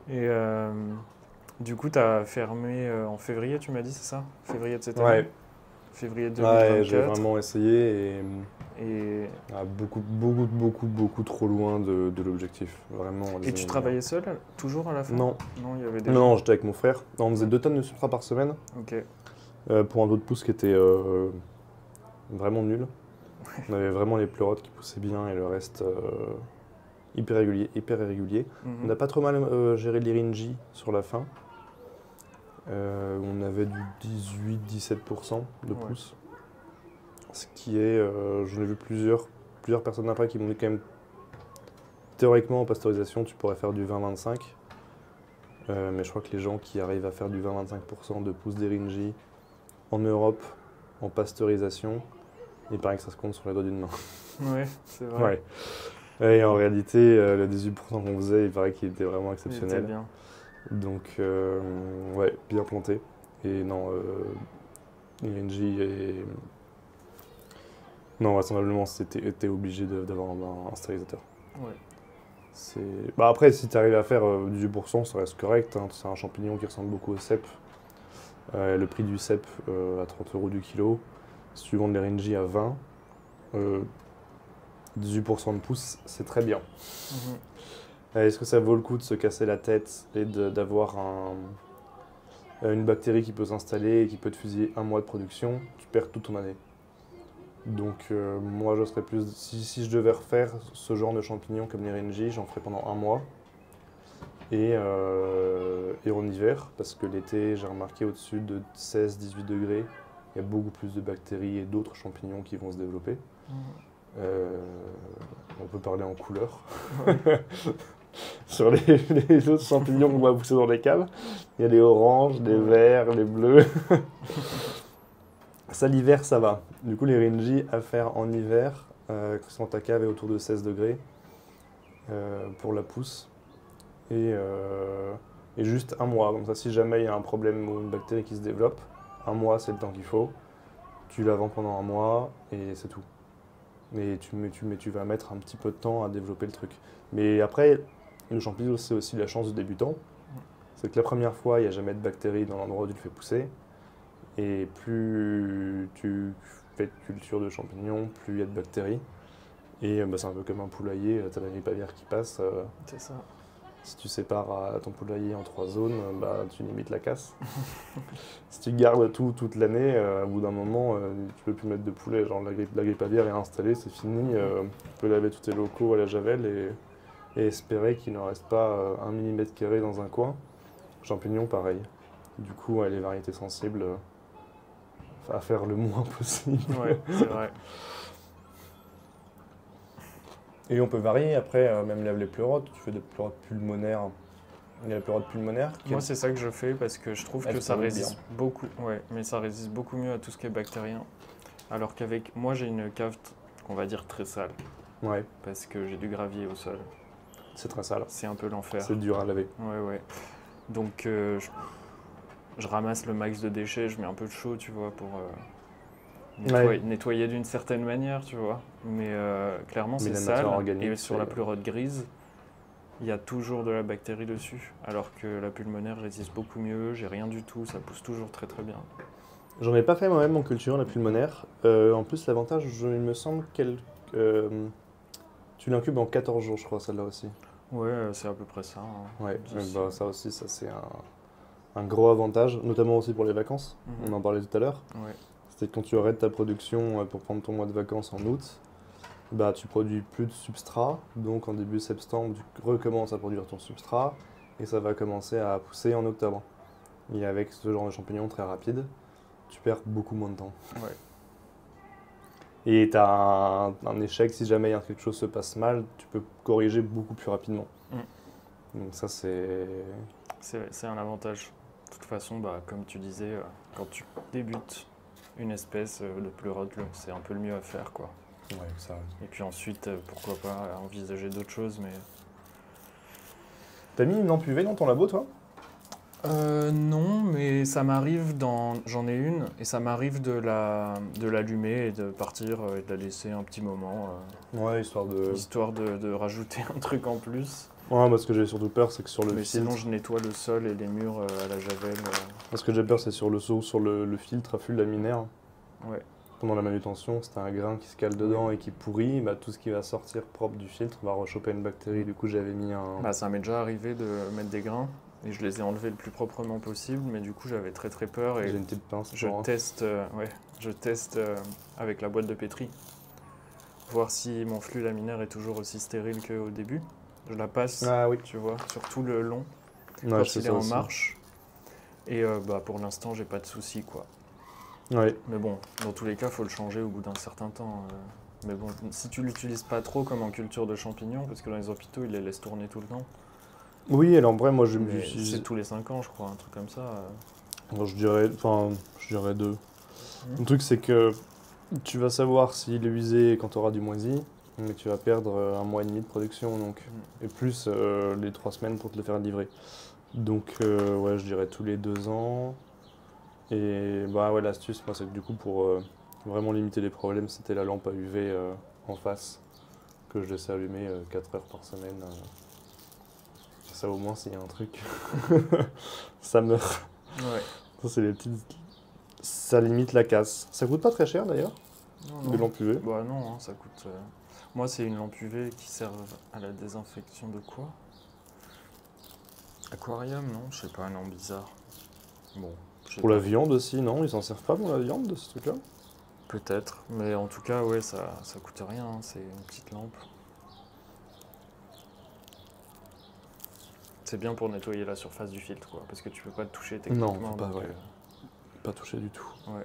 Et du coup, tu as fermé en février, tu m'as dit, c'est ça? Février de cette année?
Ouais.
Février 2024.
Ouais, j'ai vraiment essayé
Et,
Beaucoup trop loin de l'objectif. Vraiment.
et tu travaillais seul toujours à la fin?
Non.
Non, il y avait des
Non, j'étais avec mon frère. On faisait 2 tonnes de substrat par semaine
Ok.
pour un dos de pouce qui était vraiment nul. On avait vraiment les pleurotes qui poussaient bien et le reste hyper irrégulier. On n'a pas trop mal géré l'Irinji sur la fin. On avait du 18-17% de pouce. Ce qui est, j'en ai vu plusieurs personnes après qui m'ont dit quand même, théoriquement en pasteurisation tu pourrais faire du 20-25. Mais je crois que les gens qui arrivent à faire du 20-25% de pouce d'Irinji en Europe, en pasteurisation, il paraît que ça se compte sur les doigts d'une main.
Ouais, c'est vrai.
Ouais. Et en réalité, le 18% qu'on faisait, il paraît qu'il était vraiment exceptionnel.
C'était bien.
Donc, ouais, bien planté. Et non, Irinji est... Non, vraisemblablement, t'es obligé d'avoir un stérilisateur.
Ouais.
Bah après, si tu arrives à faire 18%, ça reste correct. Hein. C'est un champignon qui ressemble beaucoup au cèpe. Le prix du cèpe à 30 € du kilo. Si tu vends de l'Irinji à 20, 18% de pouce, c'est très bien. Est-ce que ça vaut le coup de se casser la tête et d'avoir une bactérie qui peut s'installer et qui peut te fusiller 1 mois de production? Tu perds toute ton année. Donc moi je serais plus... Si je devais refaire ce genre de champignons comme l'Irinji, j'en ferais pendant 1 mois. Et en hiver, parce que l'été j'ai remarqué au-dessus de 16-18 degrés, il y a beaucoup plus de bactéries et d'autres champignons qui vont se développer. On peut parler en couleur. Sur les autres champignons qu'on va pousser dans les caves, il y a les oranges, les verts, les bleus. Ça, l'hiver, ça va. Du coup, les Irinji à faire en hiver, quand ta cave est autour de 16 degrés pour la pousse. Et juste 1 mois. Comme ça, si jamais il y a un problème ou une bactérie qui se développe, 1 mois, c'est le temps qu'il faut. Tu la vends pendant 1 mois et c'est tout. Mais tu vas mettre un petit peu de temps à développer le truc. Mais après, le champignon, c'est aussi la chance du débutant. C'est que la première fois, il n'y a jamais de bactéries dans l'endroit où tu le fais pousser. Et plus tu fais de culture de champignons, plus il y a de bactéries. Et c'est un peu comme un poulailler, tu as la grippe aviaire qui passe.
C'est ça.
Si tu sépares ton poulailler en 3 zones, tu limites la casse. Si tu gardes toute l'année, au bout d'un moment, tu peux plus mettre de poulet. Genre la grippe aviaire est installée, c'est fini. Tu peux laver tous tes locaux à la javel et espérer qu'il ne reste pas 1 mm² dans un coin. Champignons, pareil. Du coup, les variétés sensibles, à faire le moins possible.
Ouais, c'est vrai.
Et on peut varier après, même les pleurotes. Tu fais des pleurotes pulmonaires. Il y a la pleurote pulmonaire.
Moi, c'est ça que je fais parce que je trouve que ça résiste beaucoup. Ouais, mais ça résiste beaucoup mieux à tout ce qui est bactérien. Alors qu'avec moi, j'ai une cave, on va dire, très sale.
Ouais.
Parce que j'ai du gravier au sol.
C'est très sale.
C'est un peu l'enfer.
C'est dur à laver.
Ouais. Donc, je ramasse le max de déchets, je mets un peu de chaud, tu vois, pour nettoyer d'une certaine manière, tu vois. Mais clairement, c'est sale. Et sur la pleurote grise, il y a toujours de la bactérie dessus. Alors que la pulmonaire résiste beaucoup mieux, j'ai rien du tout, ça pousse toujours très très bien.
J'en ai pas fait moi-même en culture, la pulmonaire. En plus, l'avantage, il me semble qu'elle... tu l'incubes en 14 jours, je crois, celle-là aussi.
Ouais, c'est à peu près ça. Hein.
Ouais, ça aussi, ça c'est un gros avantage, notamment aussi pour les vacances. On en parlait tout à l'heure.
Ouais.
C'est que quand tu arrêtes ta production pour prendre ton mois de vacances en août, tu produis plus de substrat. Donc en début septembre, tu recommences à produire ton substrat et ça va commencer à pousser en octobre. Et avec ce genre de champignons très rapide, tu perds beaucoup moins de temps.
Ouais.
Et tu as un échec, si jamais quelque chose se passe mal, tu peux corriger beaucoup plus rapidement. Donc ça,
c'est un avantage. De toute façon, comme tu disais, quand tu débutes une espèce de pleurote, c'est un peu le mieux à faire, quoi.
Ouais, ça.
Et puis ensuite, pourquoi pas envisager d'autres choses, mais...
T'as mis une lampe UV dans ton labo, toi ?
Non, mais ça m'arrive j'en ai une, et ça m'arrive de l'allumer et de partir et de la laisser un petit moment.
Ouais, histoire
de rajouter un truc en plus.
Ouais, moi ce que j'ai surtout peur, c'est que sur le filtre...
sinon, je nettoie le sol et les murs à la javel.
Ce que j'ai peur, c'est sur le filtre à fût laminaire.
Ouais.
pendant la manutention, c'était un grain qui se cale dedans et qui pourrit, bah, tout ce qui va sortir propre du filtre va rechoper une bactérie. Du coup, j'avais mis un...
Bah, ça m'est déjà arrivé de mettre des grains et je les ai enlevés le plus proprement possible, mais du coup j'avais très très peur et
J'ai une petite pince.
je teste, avec la boîte de pétri, voir si mon flux laminaire est toujours aussi stérile qu'au début. Je la passe, tu vois, sur tout le long, quand il est en marche. Et pour l'instant, j'ai pas de soucis, quoi.
Ouais.
Mais bon, dans tous les cas, il faut le changer au bout d'un certain temps. Mais bon, si tu l'utilises pas trop comme en culture de champignons, parce que dans les hôpitaux, ils les laissent tourner tout le temps.
Oui, alors en vrai, moi,
c'est tous les 5 ans, je crois, un truc comme ça.
Bon, je dirais 2. Le truc, c'est que tu vas savoir s'il est usé quand tu auras du moisi, mais tu vas perdre 1 mois et demi de production, donc, et plus les 3 semaines pour te le faire livrer. Donc, ouais, je dirais tous les 2 ans. Et bah ouais, l'astuce, moi, c'est que du coup, pour vraiment limiter les problèmes, c'était la lampe à UV en face, que je laissais allumer 4 heures par semaine. Ça, au moins, s'il y a un truc, ça meurt.
Ouais.
Ça, c'est les petites... Ça limite la casse. Ça coûte pas très cher, d'ailleurs, les lampes UV.
Bah non, hein, ça coûte... Moi, c'est une lampe UV qui sert à la désinfection de quoi? Aquarium, non? Je sais pas, non, bizarre. Bon.
Pour la viande aussi, non? Ils s'en servent pas pour la viande de ce truc-là?
Peut-être, mais en tout cas, ouais, ça coûte rien, hein, c'est une petite lampe. C'est bien pour nettoyer la surface du filtre, quoi, parce que tu peux pas te toucher techniquement.
Non, faut pas, ouais. Pas toucher du tout.
Ouais.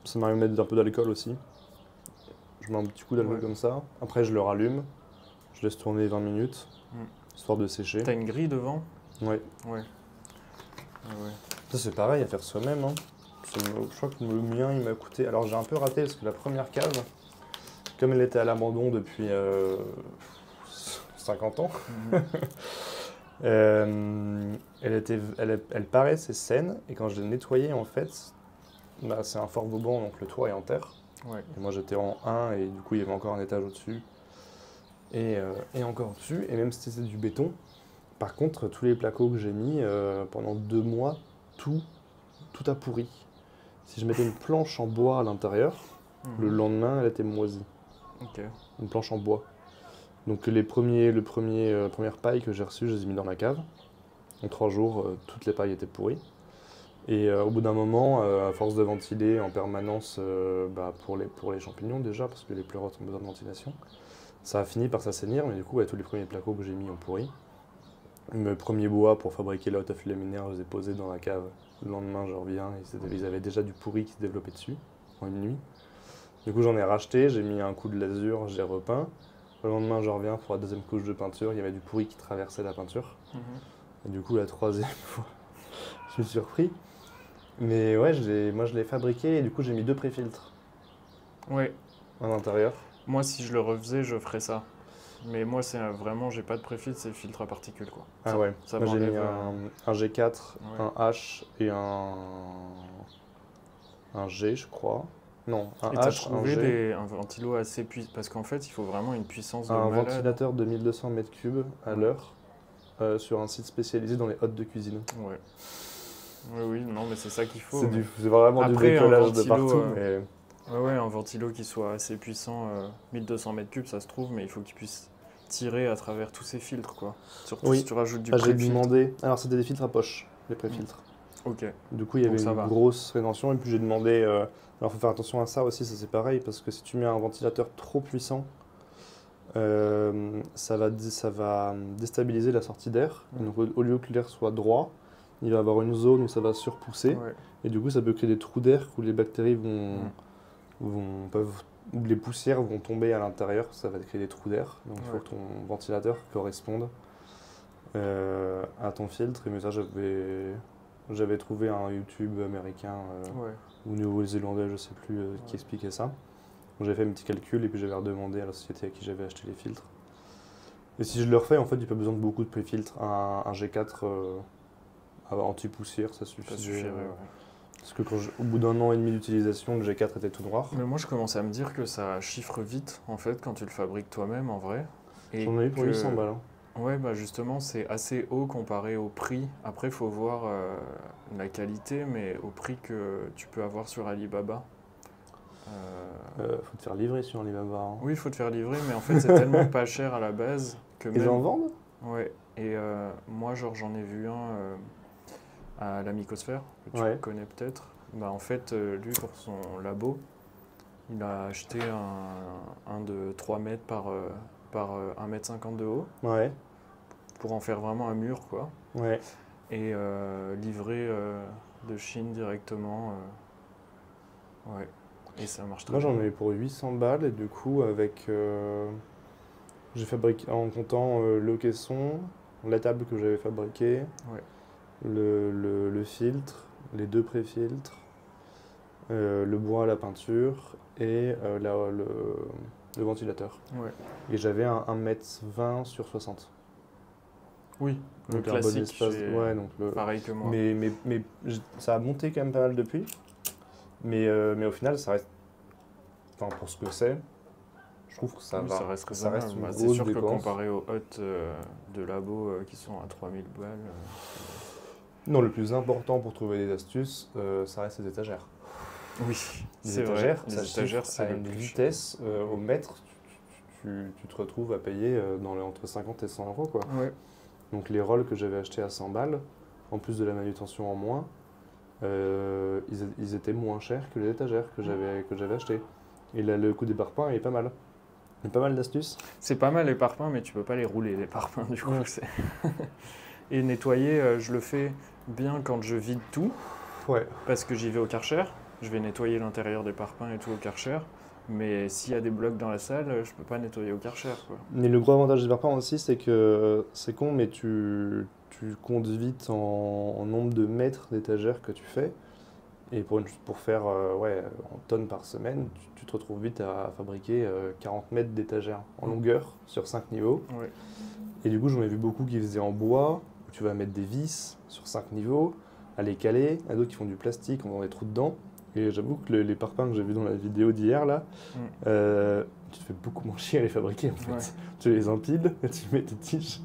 Ça m'arrive de mettre un peu d'alcool aussi. Je mets un petit coup d'alcool comme ça. Après, je le rallume. Je laisse tourner 20 minutes, histoire de sécher.
T'as une grille devant?
Ouais.
Ouais.
Ça, c'est pareil à faire soi-même. Hein. Je crois que le mien, il m'a coûté... Alors, j'ai un peu raté parce que la première cave, comme elle était à l'abandon depuis 50 ans, elle paraissait saine. Et quand je l'ai nettoyée, en fait, bah, c'est un Fort Vauban, donc le toit est en terre.
Ouais.
Et moi, j'étais en 1 et du coup, il y avait encore un étage au-dessus. Et encore au-dessus. Et même si c'était du béton, par contre, tous les placos que j'ai mis pendant 2 mois, tout a pourri. Si je mettais une planche en bois à l'intérieur, le lendemain, elle était moisie.
Okay.
Une planche en bois. Donc les premières pailles que j'ai reçues, je les ai mis dans la cave. En 3 jours, toutes les pailles étaient pourries. Et au bout d'un moment, à force de ventiler en permanence pour les champignons déjà, parce que les pleurotes ont besoin de ventilation, ça a fini par s'assainir, mais du coup, tous les premiers placos que j'ai mis ont pourri. Mes premiers bois pour fabriquer la haute à flux laminaire, je les ai posés dans la cave. Le lendemain, je reviens, ils avaient déjà du pourri qui se développait dessus, en une nuit. Du coup, j'en ai racheté, j'ai mis un coup de lasure, j'ai repeint. Le lendemain, je reviens pour la deuxième couche de peinture, il y avait du pourri qui traversait la peinture. Et du coup, la troisième fois, je me suis repris. Mais ouais, moi je l'ai fabriqué et du coup, j'ai mis 2 pré-filtres.
Ouais.
À l'intérieur.
Moi, si je le refaisais, je ferais ça. Mais moi, c'est vraiment, j'ai pas de préfiltre, c'est le filtre à particules, quoi.
Ah ouais, moi j'ai mis un G4, un H et un G, je crois. Non, un H, un G.
Un ventilo assez puissant, parce qu'en fait, il faut vraiment une puissance de
un
malade.
Ventilateur de 1200 m3 à l'heure sur un site spécialisé dans les hottes de cuisine.
Ouais. Oui, non, mais c'est ça qu'il faut.
C'est vraiment du bricolage de partout. Mais...
Ouais, un ventilo qui soit assez puissant, 1200 m3, ça se trouve, mais il faut qu'il puisse tirer à travers tous ces filtres, quoi. Surtout si tu rajoutes du pré-filtre.
J'ai demandé... Alors, c'était des filtres à poche, les pré-filtres.
Ok.
Du coup, il y avait une grosse rétention, et puis j'ai demandé... Alors, il faut faire attention à ça aussi, ça c'est pareil, parce que si tu mets un ventilateur trop puissant, ça va déstabiliser la sortie d'air. Donc, au lieu que l'air soit droit, il va y avoir une zone où ça va surpousser, et du coup, ça peut créer des trous d'air où les bactéries où les poussières vont tomber à l'intérieur, ça va créer des trous d'air. Donc il faut que ton ventilateur corresponde à ton filtre. Et mais ça, j'avais trouvé un YouTube américain ou néo-zélandais, je sais plus, qui expliquait ça. Donc j'avais fait un petit calcul et puis j'avais redemandé à la société à qui j'avais acheté les filtres. Et si je le refais, en fait, il n'y a pas besoin de beaucoup de pré-filtres. Un G4 anti-poussière, ça suffit. Parce que au bout d'1 an et demi d'utilisation, le G4 était tout noir.
Mais moi, je commence à me dire que ça chiffre vite, en fait, quand tu le fabriques toi-même, en vrai.
J'en ai eu pour 800 balles.
Ouais, bah justement, c'est assez haut comparé au prix. Après, il faut voir la qualité, mais au prix que tu peux avoir sur Alibaba.
Faut te faire livrer sur Alibaba. Hein.
Oui, il faut te faire livrer, mais en fait, c'est tellement pas cher à la base que
Ils en vendent?
Ouais, et moi, genre, j'en ai vu un à la Mycosphère, que tu
Ouais.
connais peut-être. Bah, en fait, lui, pour son labo, il a acheté un de 3 mètres par 1,50 m de haut,
Ouais.
pour en faire vraiment un mur, quoi.
Ouais.
Et livré de Chine directement. Ouais, et ça marche très
Moi, j'en
bien.
ai eu pour 800 balles et du coup, avec. J'ai fabriqué en comptant le caisson, la table que j'avais fabriquée,
Ouais.
le filtre, les 2 pré-filtres, le bois à la peinture et le ventilateur.
Ouais.
Et j'avais un 1,20 m sur 60.
Oui, le
Donc un bon
classique,
espace. Ouais, donc
pareil que moi.
mais ça a monté quand même pas mal depuis. Mais au final, ça reste. Enfin, pour ce que c'est, je trouve que ça
Oui,
va.
ça reste
Ça reste
raisonnable.
une
Bah, c'est
grosse
sûr que
dépense.
comparé aux hottes de labo qui sont à 3000 balles.
Non, le plus important pour trouver des astuces, ça reste les étagères.
Oui,
Les
c'est vrai.
étagères,
Les
ça
étagères,
chiffre
c'est
à
le
une
plus cher.
vitesse au mètre. Tu te retrouves à payer entre 50 et 100 euros, quoi.
Ouais.
Donc les rolls que j'avais achetés à 100 balles, en plus de la manutention en moins, ils étaient moins chers que les étagères que j'avais achetées. Et là, le coût des parpaings est pas mal. Il y a pas mal d'astuces.
C'est pas mal les parpaings, mais tu peux pas les rouler, les parpaings, du coup.
Ouais.
Et nettoyer, je le fais bien quand je vide tout,
Ouais.
parce que j'y vais au Karcher. Je vais nettoyer l'intérieur des parpaings et tout au Karcher. Mais s'il y a des blocs dans la salle, je peux pas nettoyer au Karcher, quoi.
Mais le gros avantage des parpaings aussi, c'est que c'est con, mais tu comptes vite en nombre de mètres d'étagères que tu fais. Et pour faire en tonnes par semaine, tu te retrouves vite à fabriquer 40 mètres d'étagères en longueur sur 5 niveaux.
Ouais.
Et du coup, j'en ai vu beaucoup qui faisaient en bois, où tu vas mettre des vis sur 5 niveaux, à les caler. Il y en a d'autres qui font du plastique, en faisant des trous dedans. Et j'avoue que les parpaings que j'ai vus dans la vidéo d'hier, là, tu te fais beaucoup moins chier à les fabriquer en fait.
Ouais.
Tu les empiles, tu mets tes tiges,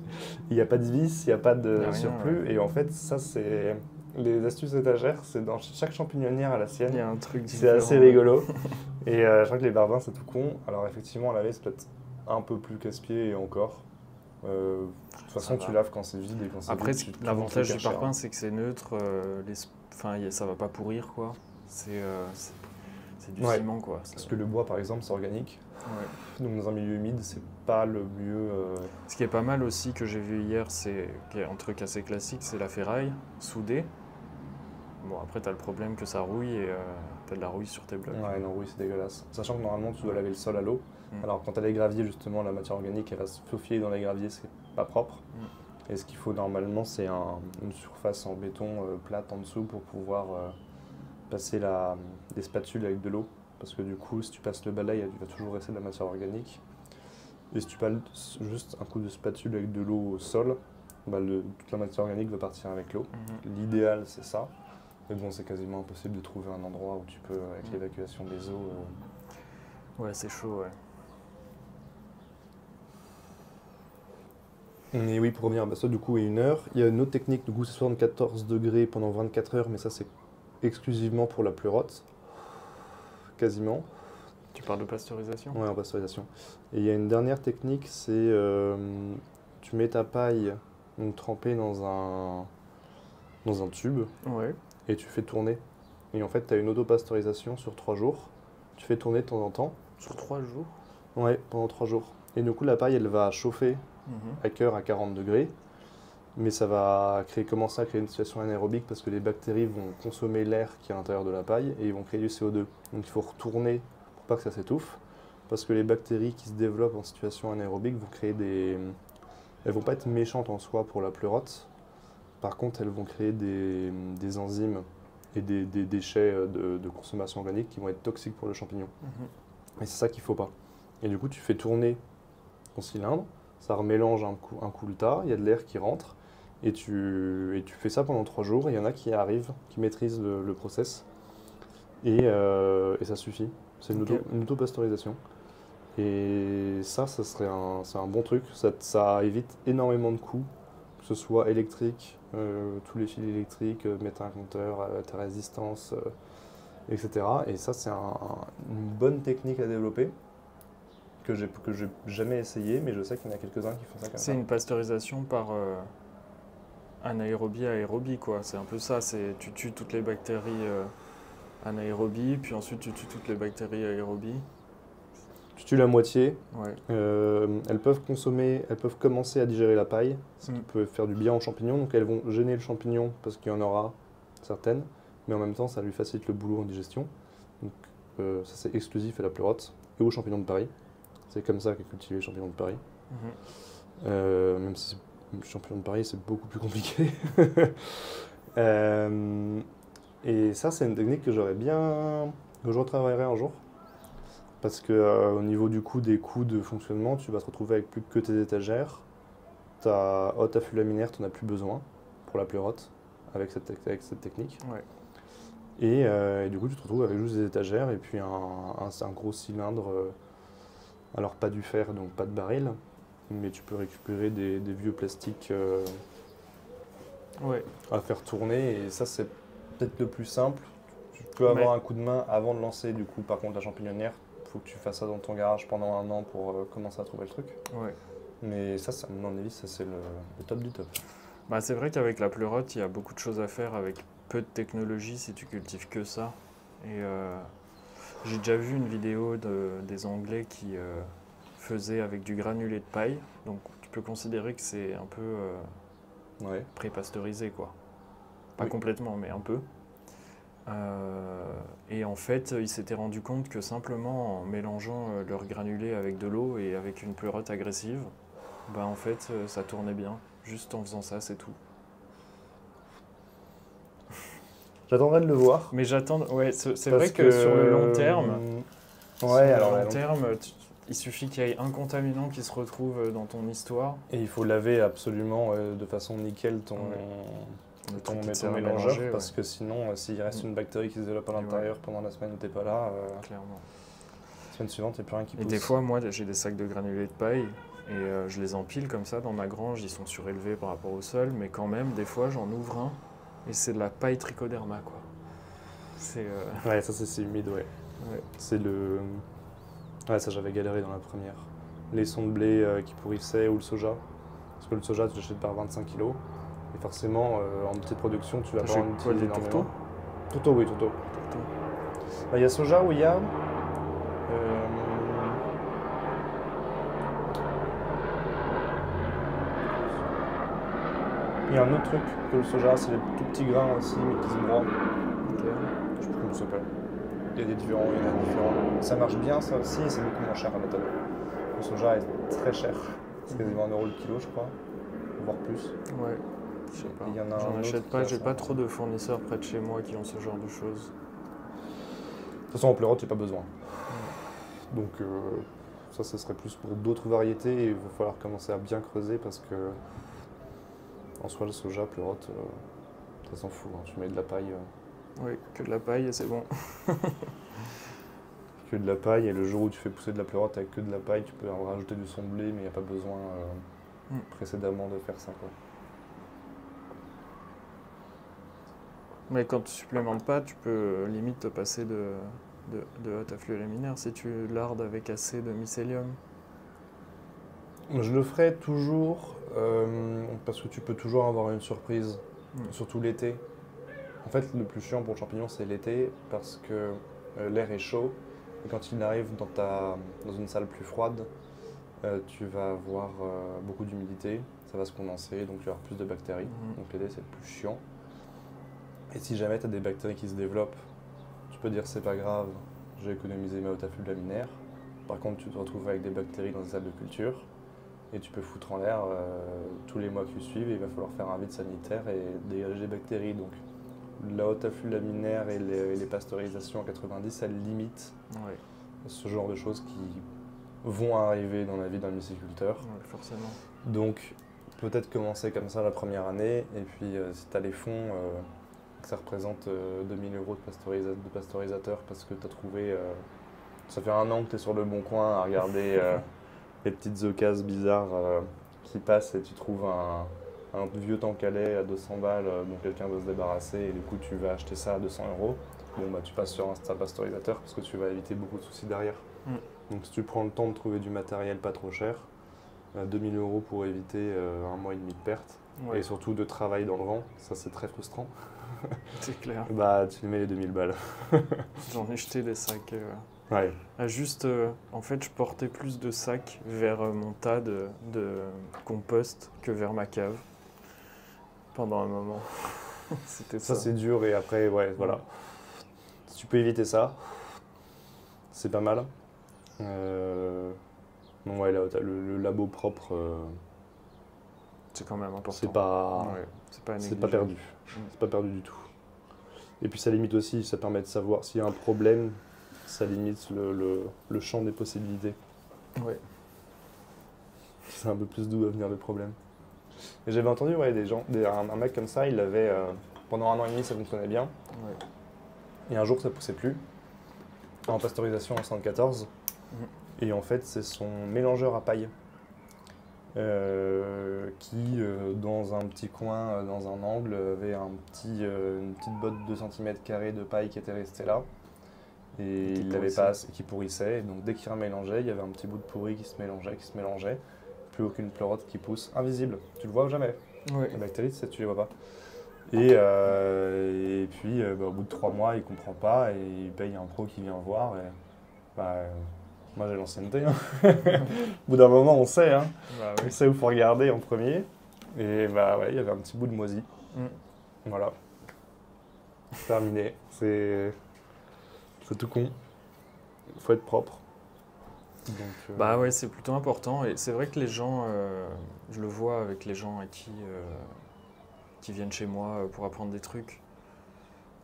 il n'y a pas de vis, il n'y a pas
Y a
de
rien,
surplus.
ouais.
Et en fait, ça, c'est. Les astuces étagères, c'est dans chaque champignonnière à la
Il y
sienne.
a un truc
C'est
différent.
assez rigolo. Et je crois que les barbins, c'est tout con. Alors, effectivement, à laver, c'est peut-être un peu plus casse-pied et encore. De toute façon,
Ça
tu
va.
laves quand c'est vide et quand c'est
Après,
vide, tu montes le
l'avantage du
Karcher.
parpaing, c'est que c'est neutre. Enfin, ça va pas pourrir, quoi. C'est du
Ouais.
ciment, quoi.
Parce que le bois, par exemple, c'est organique.
Ouais.
Donc, dans un milieu humide, c'est pas le mieux.
Ce qui est pas mal aussi que j'ai vu hier, qui est un truc assez classique, c'est la ferraille soudée. Bon, après, t'as le problème que ça rouille et t'as de la rouille sur tes blocs.
Ouais, non, oui, c'est dégueulasse. Sachant que normalement, tu dois laver le sol à l'eau. Alors, quand tu as les graviers, justement, la matière organique, elle va se faufiler dans les graviers, c'est pas propre. Et ce qu'il faut normalement, c'est une surface en béton plate en dessous pour pouvoir passer des spatules avec de l'eau. Parce que du coup, si tu passes le balai, il va toujours rester de la matière organique. Et si tu passes juste un coup de spatule avec de l'eau au sol, bah toute la matière organique va partir avec l'eau. L'idéal, c'est ça. Mais bon, c'est quasiment impossible de trouver un endroit où tu peux, avec l'évacuation des eaux.
Ouais, c'est chaud, ouais.
Et oui, pour revenir à ça, du coup, est 1 heure. Il y a une autre technique, du coup, c'est 74 degrés pendant 24 heures, mais ça, c'est exclusivement pour la pleurote. Quasiment.
Tu parles de pasteurisation?
Ouais, en pasteurisation. Et il y a une dernière technique, c'est tu mets ta paille donc, trempée dans un tube
Ouais.
et tu fais tourner. Et en fait, tu as une auto-pasteurisation sur 3 jours. Tu fais tourner de temps en temps.
Sur 3 jours?
Ouais, pendant 3 jours. Et du coup, la paille, elle va chauffer à cœur à 40 degrés. Mais ça va commencer à créer une situation anaérobique parce que les bactéries vont consommer l'air qui est à l'intérieur de la paille et ils vont créer du CO2. Donc il faut retourner pour pas que ça s'étouffe. Parce que les bactéries qui se développent en situation anaérobique vont créer des. Elles vont pas être méchantes en soi pour la pleurote. Par contre, elles vont créer des enzymes et des déchets de consommation organique qui vont être toxiques pour le champignon. Et c'est ça qu'il faut pas. Et du coup, tu fais tourner ton cylindre, ça remélange un coup le tas, il y a de l'air qui rentre, et tu fais ça pendant 3 jours. Il y en a qui arrivent, qui maîtrisent le process, et ça suffit. C'est une auto-pasteurisation. Et ça c'est un bon truc. Ça évite énormément de coûts, que ce soit électrique, tous les fils électriques, mettre un compteur, ta résistance. etc. Et ça, c'est une bonne technique à développer que j'ai jamais essayé, mais je sais qu'il y en a quelques-uns qui font ça comme ça.
C'est une pasteurisation par anaérobie à aérobie, quoi. C'est un peu ça. Tu tues toutes les bactéries anaérobie, puis ensuite tu tues toutes les bactéries aérobie.
Tu tues la moitié.
Ouais.
Elles peuvent commencer à digérer la paille, ce qui peut faire du bien aux champignons. Donc elles vont gêner le champignon parce qu'il y en aura certaines, mais en même temps ça lui facilite le boulot en digestion. Donc ça c'est exclusif à la pleurote et aux champignons de Paris. C'est comme ça qu'est cultivé les champignons de Paris. Même si les champignons de Paris c'est beaucoup plus compliqué. Et ça c'est une technique que je retravaillerai un jour. Parce que au niveau du coup des coûts de fonctionnement, tu vas te retrouver avec plus que tes étagères. Ta hotte affût laminaire, tu n'en as plus besoin pour la pleurote avec cette technique.
Ouais.
Et du coup, tu te retrouves avec juste des étagères et puis un gros cylindre. Alors pas du fer, donc pas de baril, mais tu peux récupérer des vieux plastiques à faire tourner. Et ça, c'est peut-être le plus simple. Tu peux avoir un coup de main avant de lancer. Du coup, par contre, la champignonnière, faut que tu fasses ça dans ton garage pendant 1 an pour commencer à trouver le truc. Ouais. Mais ça, à mon avis, ça c'est le top du top.
Bah, c'est vrai qu'avec la pleurote, il y a beaucoup de choses à faire avec peu de technologie si tu cultives que ça. Et j'ai déjà vu une vidéo des Anglais qui faisaient avec du granulé de paille. Donc tu peux considérer que c'est un peu pré-pasteurisé, quoi. Pas complètement, mais un peu. Et en fait, ils s'étaient rendu compte que simplement en mélangeant leur granulé avec de l'eau et avec une pleurote agressive, bah en fait, ça tournait bien. Juste en faisant ça, c'est tout.
J'attendrai de le voir.
Mais c'est vrai que sur le long terme, il suffit qu'il y ait un contaminant qui se retrouve dans ton histoire.
Et il faut laver absolument de façon nickel ton mélangeur, parce que sinon, s'il reste une bactérie qui se développe à l'intérieur pendant la semaine où tu n'es pas là,
clairement.
La semaine suivante, il n'y a plus rien qui pousse.
Et des fois, moi, j'ai des sacs de granulés de paille et je les empile comme ça dans ma grange. Ils sont surélevés par rapport au sol, mais quand même, des fois, j'en ouvre un et c'est de la paille trichoderma, quoi.
Ouais, ça c'est humide, ouais. C'est le... Ouais, ça j'avais galéré dans la première. Les sons de blé qui pourrissaient ou le soja. Parce que le soja, tu l'achètes par 25 kg. Et forcément, en petite production, tu vas pas en utiliser énormément. Tourteau, oui, tourteau. Il y a soja où il y a... Il y a un autre truc que le soja, c'est les tout petits grains aussi, mais qui se broient. Je sais plus comment ça s'appelle. Il y en a différents. Ça marche bien ça aussi, et c'est beaucoup moins cher à la table. Le soja est très cher. C'est quasiment 1 € le kilo, je crois, voire plus.
Ouais, je sais pas. J'en achète pas, j'ai pas trop de fournisseurs près de chez moi qui ont ce genre de choses.
De toute façon, en pleurote, il n'y a pas besoin. Donc, ça serait plus pour d'autres variétés et il va falloir commencer à bien creuser parce que, en soi, le soja, pleurote, ça s'en fout. Hein. Tu mets de la paille.
Oui, que de la paille et c'est bon.
Que de la paille, et le jour où tu fais pousser de la pleurote avec que de la paille, tu peux en rajouter du son de blé, mais il n'y a pas besoin précédemment de faire ça, quoi.
Mais quand tu supplémentes pas, tu peux limite te passer de hotte affluent laminaire si tu lardes avec assez de mycélium.
Je le ferai toujours parce que tu peux toujours avoir une surprise, surtout l'été. En fait, le plus chiant pour le champignon, c'est l'été parce que l'air est chaud et quand il arrive dans une salle plus froide, tu vas avoir beaucoup d'humidité, ça va se condenser, donc tu vas avoir plus de bactéries. Donc l'été, c'est le plus chiant. Et si jamais tu as des bactéries qui se développent, tu peux dire c'est pas grave, j'ai économisé ma hotte affût laminaire. Par contre, tu te retrouves avec des bactéries dans des salles de culture et tu peux foutre en l'air tous les mois qui suivent et il va falloir faire un vide sanitaire et dégager des bactéries. Donc la hotte affût laminaire et les pasteurisations en 90, ça limite ce genre de choses qui vont arriver dans la vie d'un myciculteur.
Forcément.
Donc peut-être commencer comme ça la première année et puis si tu as les fonds, que ça représente 2000 € de pasteurisateur parce que tu as trouvé... ça fait 1 an que tu es sur le bon coin à regarder les petites occasions bizarres qui passent et tu trouves un vieux tank à lait à 200 balles dont quelqu'un veut se débarrasser et du coup tu vas acheter ça à 200 €. bon, bah, tu passes sur un pasteurisateurs parce que tu vas éviter beaucoup de soucis derrière.
Mm.
Donc si tu prends le temps de trouver du matériel pas trop cher, 2000 € pour éviter 1 mois et demi de perte,
Ouais,
et surtout de travail dans le vent, ça c'est très frustrant,
c'est clair.
bah tu mets les 2000 balles.
J'en ai jeté des sacs.
Ouais,
En fait, je portais plus de sacs vers mon tas de compost que vers ma cave pendant un moment. C'était
ça
ça.
c'est dur, et après, ouais, voilà. Si tu peux éviter ça, c'est pas mal. Non, ouais, là, le labo propre,
C'est quand même important.
c'est pas,
Ouais, c'est pas à
c'est pas
négliger.
perdu. C'est pas perdu du tout. Et puis ça limite aussi, ça permet de savoir s'il y a un problème, ça limite le champ des possibilités.
Ouais.
C'est un peu plus d'où va venir le problème. Et j'avais entendu, ouais, un mec comme ça, il avait, pendant 1 an et demi, ça fonctionnait bien.
Ouais.
Et un jour, ça poussait plus. En pasteurisation en 74. Et en fait, c'est son mélangeur à paille qui, dans un petit coin, dans un angle, avait une petite botte de 2 cm² de paille qui était restée là. Et il l'avait pas assez, qui pourrissait. Et donc dès qu'il remélangeait, il y avait un petit bout de pourri qui se mélangeait. Plus aucune pleurote qui pousse. Invisible. Tu le vois jamais.
Ouais.
Les bactéries, tu les vois pas. Et puis, au bout de 3 mois, il comprend pas et il paye un pro qui vient voir. Et, moi, j'ai l'ancienneté. Hein. Au bout d'un moment, on sait. Hein.
Bah
On
oui.
sait où il faut regarder en premier. Et ouais, il y avait un petit bout de moisi. Voilà. Terminé. C'est tout con. Il faut être propre. Donc,
Bah ouais, c'est plutôt important. Et c'est vrai que les gens, je le vois avec les gens à qui viennent chez moi pour apprendre des trucs.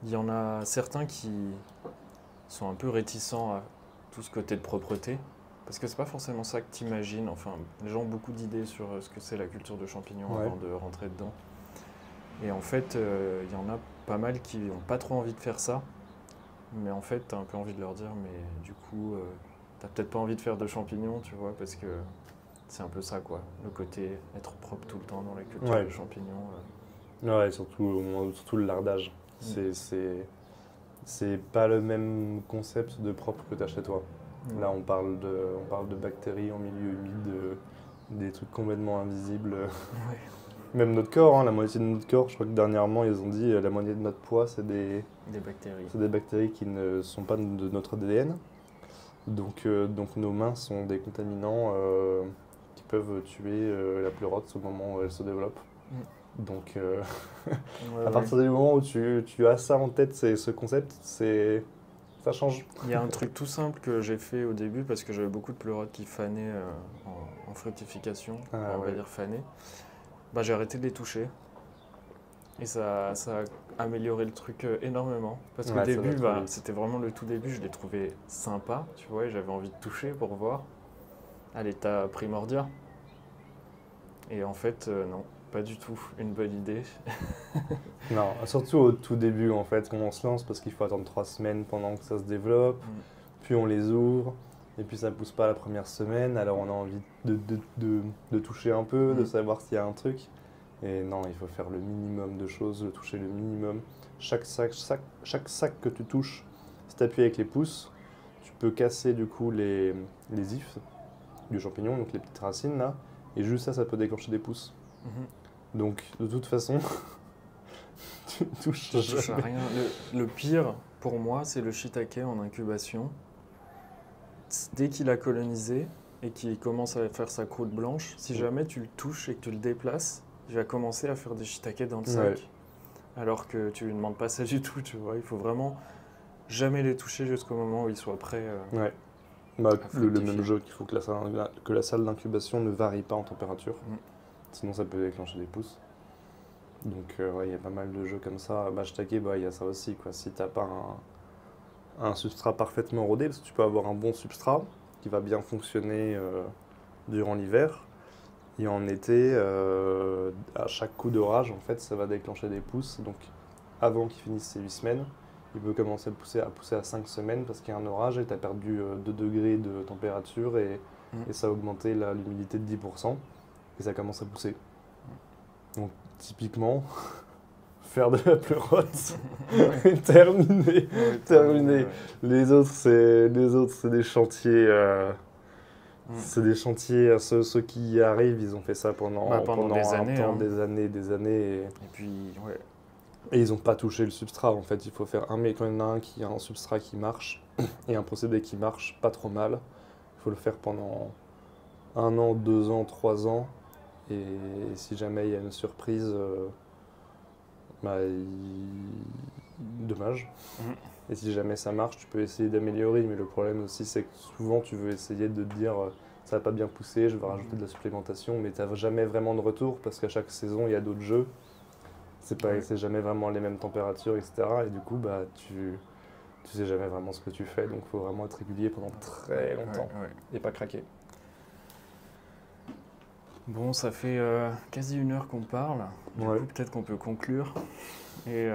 Il y en a certains qui sont un peu réticents à tout ce côté de propreté. Parce que c'est pas forcément ça que t'imagines. Enfin, les gens ont beaucoup d'idées sur ce que c'est la culture de champignons
Ouais.
avant de rentrer dedans. Et en fait, il y en a pas mal qui n'ont pas trop envie de faire ça. Mais en fait, t'as un peu envie de leur dire, mais du coup, t'as peut-être pas envie de faire de champignons, tu vois, parce que c'est un peu ça, quoi. Le côté être propre tout le temps dans la culture
Ouais.
des champignons.
Ouais, surtout le lardage. C'est pas le même concept de propre que tu as chez toi. Là, on parle de bactéries en milieu humide, des trucs complètement invisibles.
Ouais.
Même notre corps, hein, la moitié de notre corps, je crois que dernièrement, ils ont dit la moitié de notre poids, c'est des bactéries qui ne sont pas de notre ADN. Donc nos mains sont des contaminants qui peuvent tuer la pleurote au moment où elle se développe. Donc,
Ouais,
à partir du moment où tu as ça en tête, ce concept, ça change.
Il y a un truc tout simple que j'ai fait au début parce que j'avais beaucoup de pleurotes qui fanaient en fructification, on va dire faner. Bah, j'ai arrêté de les toucher et ça a amélioré le truc énormément. Parce qu'au début, c'était vraiment le tout début, je les trouvais sympas, tu vois, et j'avais envie de toucher pour voir à l'état primordial. Et en fait, non. Pas du tout une bonne idée.
Non, surtout au tout début en fait, quand on se lance, parce qu'il faut attendre 3 semaines pendant que ça se développe, puis on les ouvre, et puis ça pousse pas la première semaine, alors on a envie de toucher un peu, de savoir s'il y a un truc. Et non, il faut faire le minimum de choses, toucher le minimum. Chaque sac que tu touches, si tu appuies avec les pouces, tu peux casser du coup les ifs du champignon, donc les petites racines là, et juste ça peut déclencher des pousses. Donc, de toute façon, tu touches
à rien. Le pire, pour moi, c'est le shiitake en incubation. Dès qu'il a colonisé et qu'il commence à faire sa croûte blanche, si jamais tu le touches et que tu le déplaces, il va commencer à faire des shiitake dans le sac.
Ouais.
Alors que tu lui demandes pas ça du tout, tu vois. Il faut vraiment jamais les toucher jusqu'au moment où ils soient prêts.
Ouais. Le même jeu qu'il faut que la salle d'incubation ne varie pas en température. Sinon, ça peut déclencher des pousses. Donc, il y a pas mal de jeux comme ça. Shiitake, il y a ça aussi, quoi. Si t'as pas un substrat parfaitement rodé, parce que tu peux avoir un bon substrat qui va bien fonctionner durant l'hiver. Et en été, à chaque coup d'orage, en fait, ça va déclencher des pousses. Donc, avant qu'il finisse ses 8 semaines, il peut commencer à pousser à 5 semaines parce qu'il y a un orage et tu as perdu 2 degrés de température et ça a augmenté l'humidité de 10%. Et ça commence à pousser. Donc typiquement, faire de la pleurote.
Ouais.
Terminé.
Ouais,
Terminé.
ouais.
Les autres, c'est des chantiers. C'est des chantiers. Ceux qui y arrivent, ils ont fait ça
Bah, pendant des
un
années,
temps,
hein.
des années, des années.
Et puis, ouais.
Et ils n'ont pas touché le substrat. En fait, il faut faire mais quand il y en a un qui a un substrat qui marche et un procédé qui marche pas trop mal, il faut le faire pendant 1 an, 2 ans, 3 ans. Et si jamais il y a une surprise, bah, dommage.
Mhm.
Et si jamais ça marche, tu peux essayer d'améliorer. Mais le problème aussi, c'est que souvent, tu veux essayer de te dire ça va pas bien pousser, je vais rajouter de la supplémentation, mais tu n'as jamais vraiment de retour parce qu'à chaque saison, il y a d'autres jeux. C'est jamais vraiment les mêmes températures, etc. Et du coup, bah, tu sais jamais vraiment ce que tu fais. Donc, il faut vraiment être régulier pendant très longtemps
Ouais, ouais.
et pas craquer.
Bon, ça fait quasi 1 heure qu'on parle. Du
Ouais.
coup, peut-être qu'on peut conclure. Et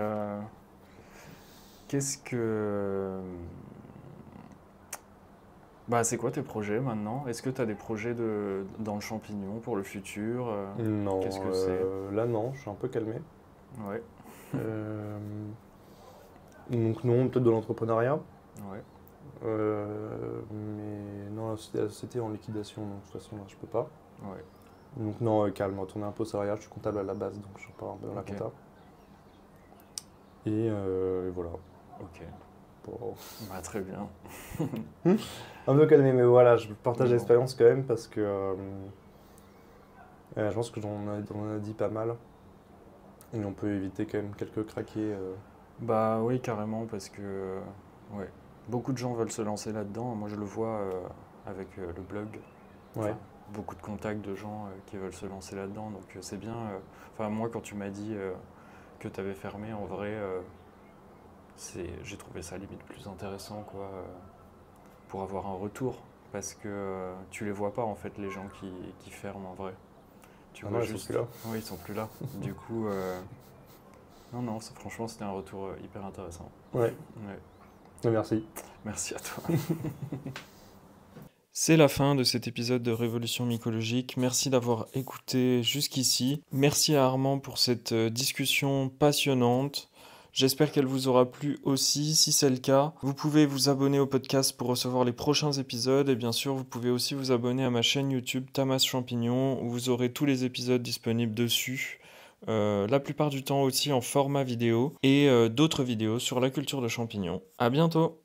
qu'est-ce que... Bah, c'est quoi tes projets maintenant? Est-ce que tu as des projets dans le champignon pour le futur?
Non,
Qu'est-ce que c'est?
là non, je suis un peu calmé.
Ouais,
Euh, donc non, peut-être de l'entrepreneuriat.
ouais,
Mais non, c'était en liquidation, donc de toute façon là je peux pas.
ouais.
Donc non, calme, retourner un peu au salariat, je suis comptable à la base, donc je repars un peu dans la
Ok.
compta. Et voilà.
Ok,
Bon.
bah, très bien.
Un peu calmé, mais voilà, je partage
Bon.
l'expérience quand même parce que je pense que on en a dit pas mal. Et on peut éviter quand même quelques craqués.
Bah oui, carrément, parce que ouais, beaucoup de gens veulent se lancer là-dedans. Moi, je le vois avec le blog.
Ouais.
Enfin, beaucoup de contacts de gens qui veulent se lancer là-dedans. Donc c'est bien. Enfin, moi, quand tu m'as dit que tu avais fermé, en vrai, j'ai trouvé ça limite plus intéressant, quoi, pour avoir un retour. Parce que tu les vois pas, en fait, les gens qui ferment, en vrai. Tu
Ah
vois
non, ils sont
juste...
plus là.
Oui, ils sont plus là. Du coup, non, franchement, c'était un retour hyper intéressant.
Ouais,
Ouais.
merci.
Merci à toi. C'est la fin de cet épisode de Révolution mycologique. Merci d'avoir écouté jusqu'ici. Merci à Armand pour cette discussion passionnante. J'espère qu'elle vous aura plu aussi. Si c'est le cas, vous pouvez vous abonner au podcast pour recevoir les prochains épisodes. Et bien sûr, vous pouvez aussi vous abonner à ma chaîne YouTube Tamas Champignon, où vous aurez tous les épisodes disponibles dessus. La plupart du temps aussi en format vidéo et d'autres vidéos sur la culture de champignons. À bientôt!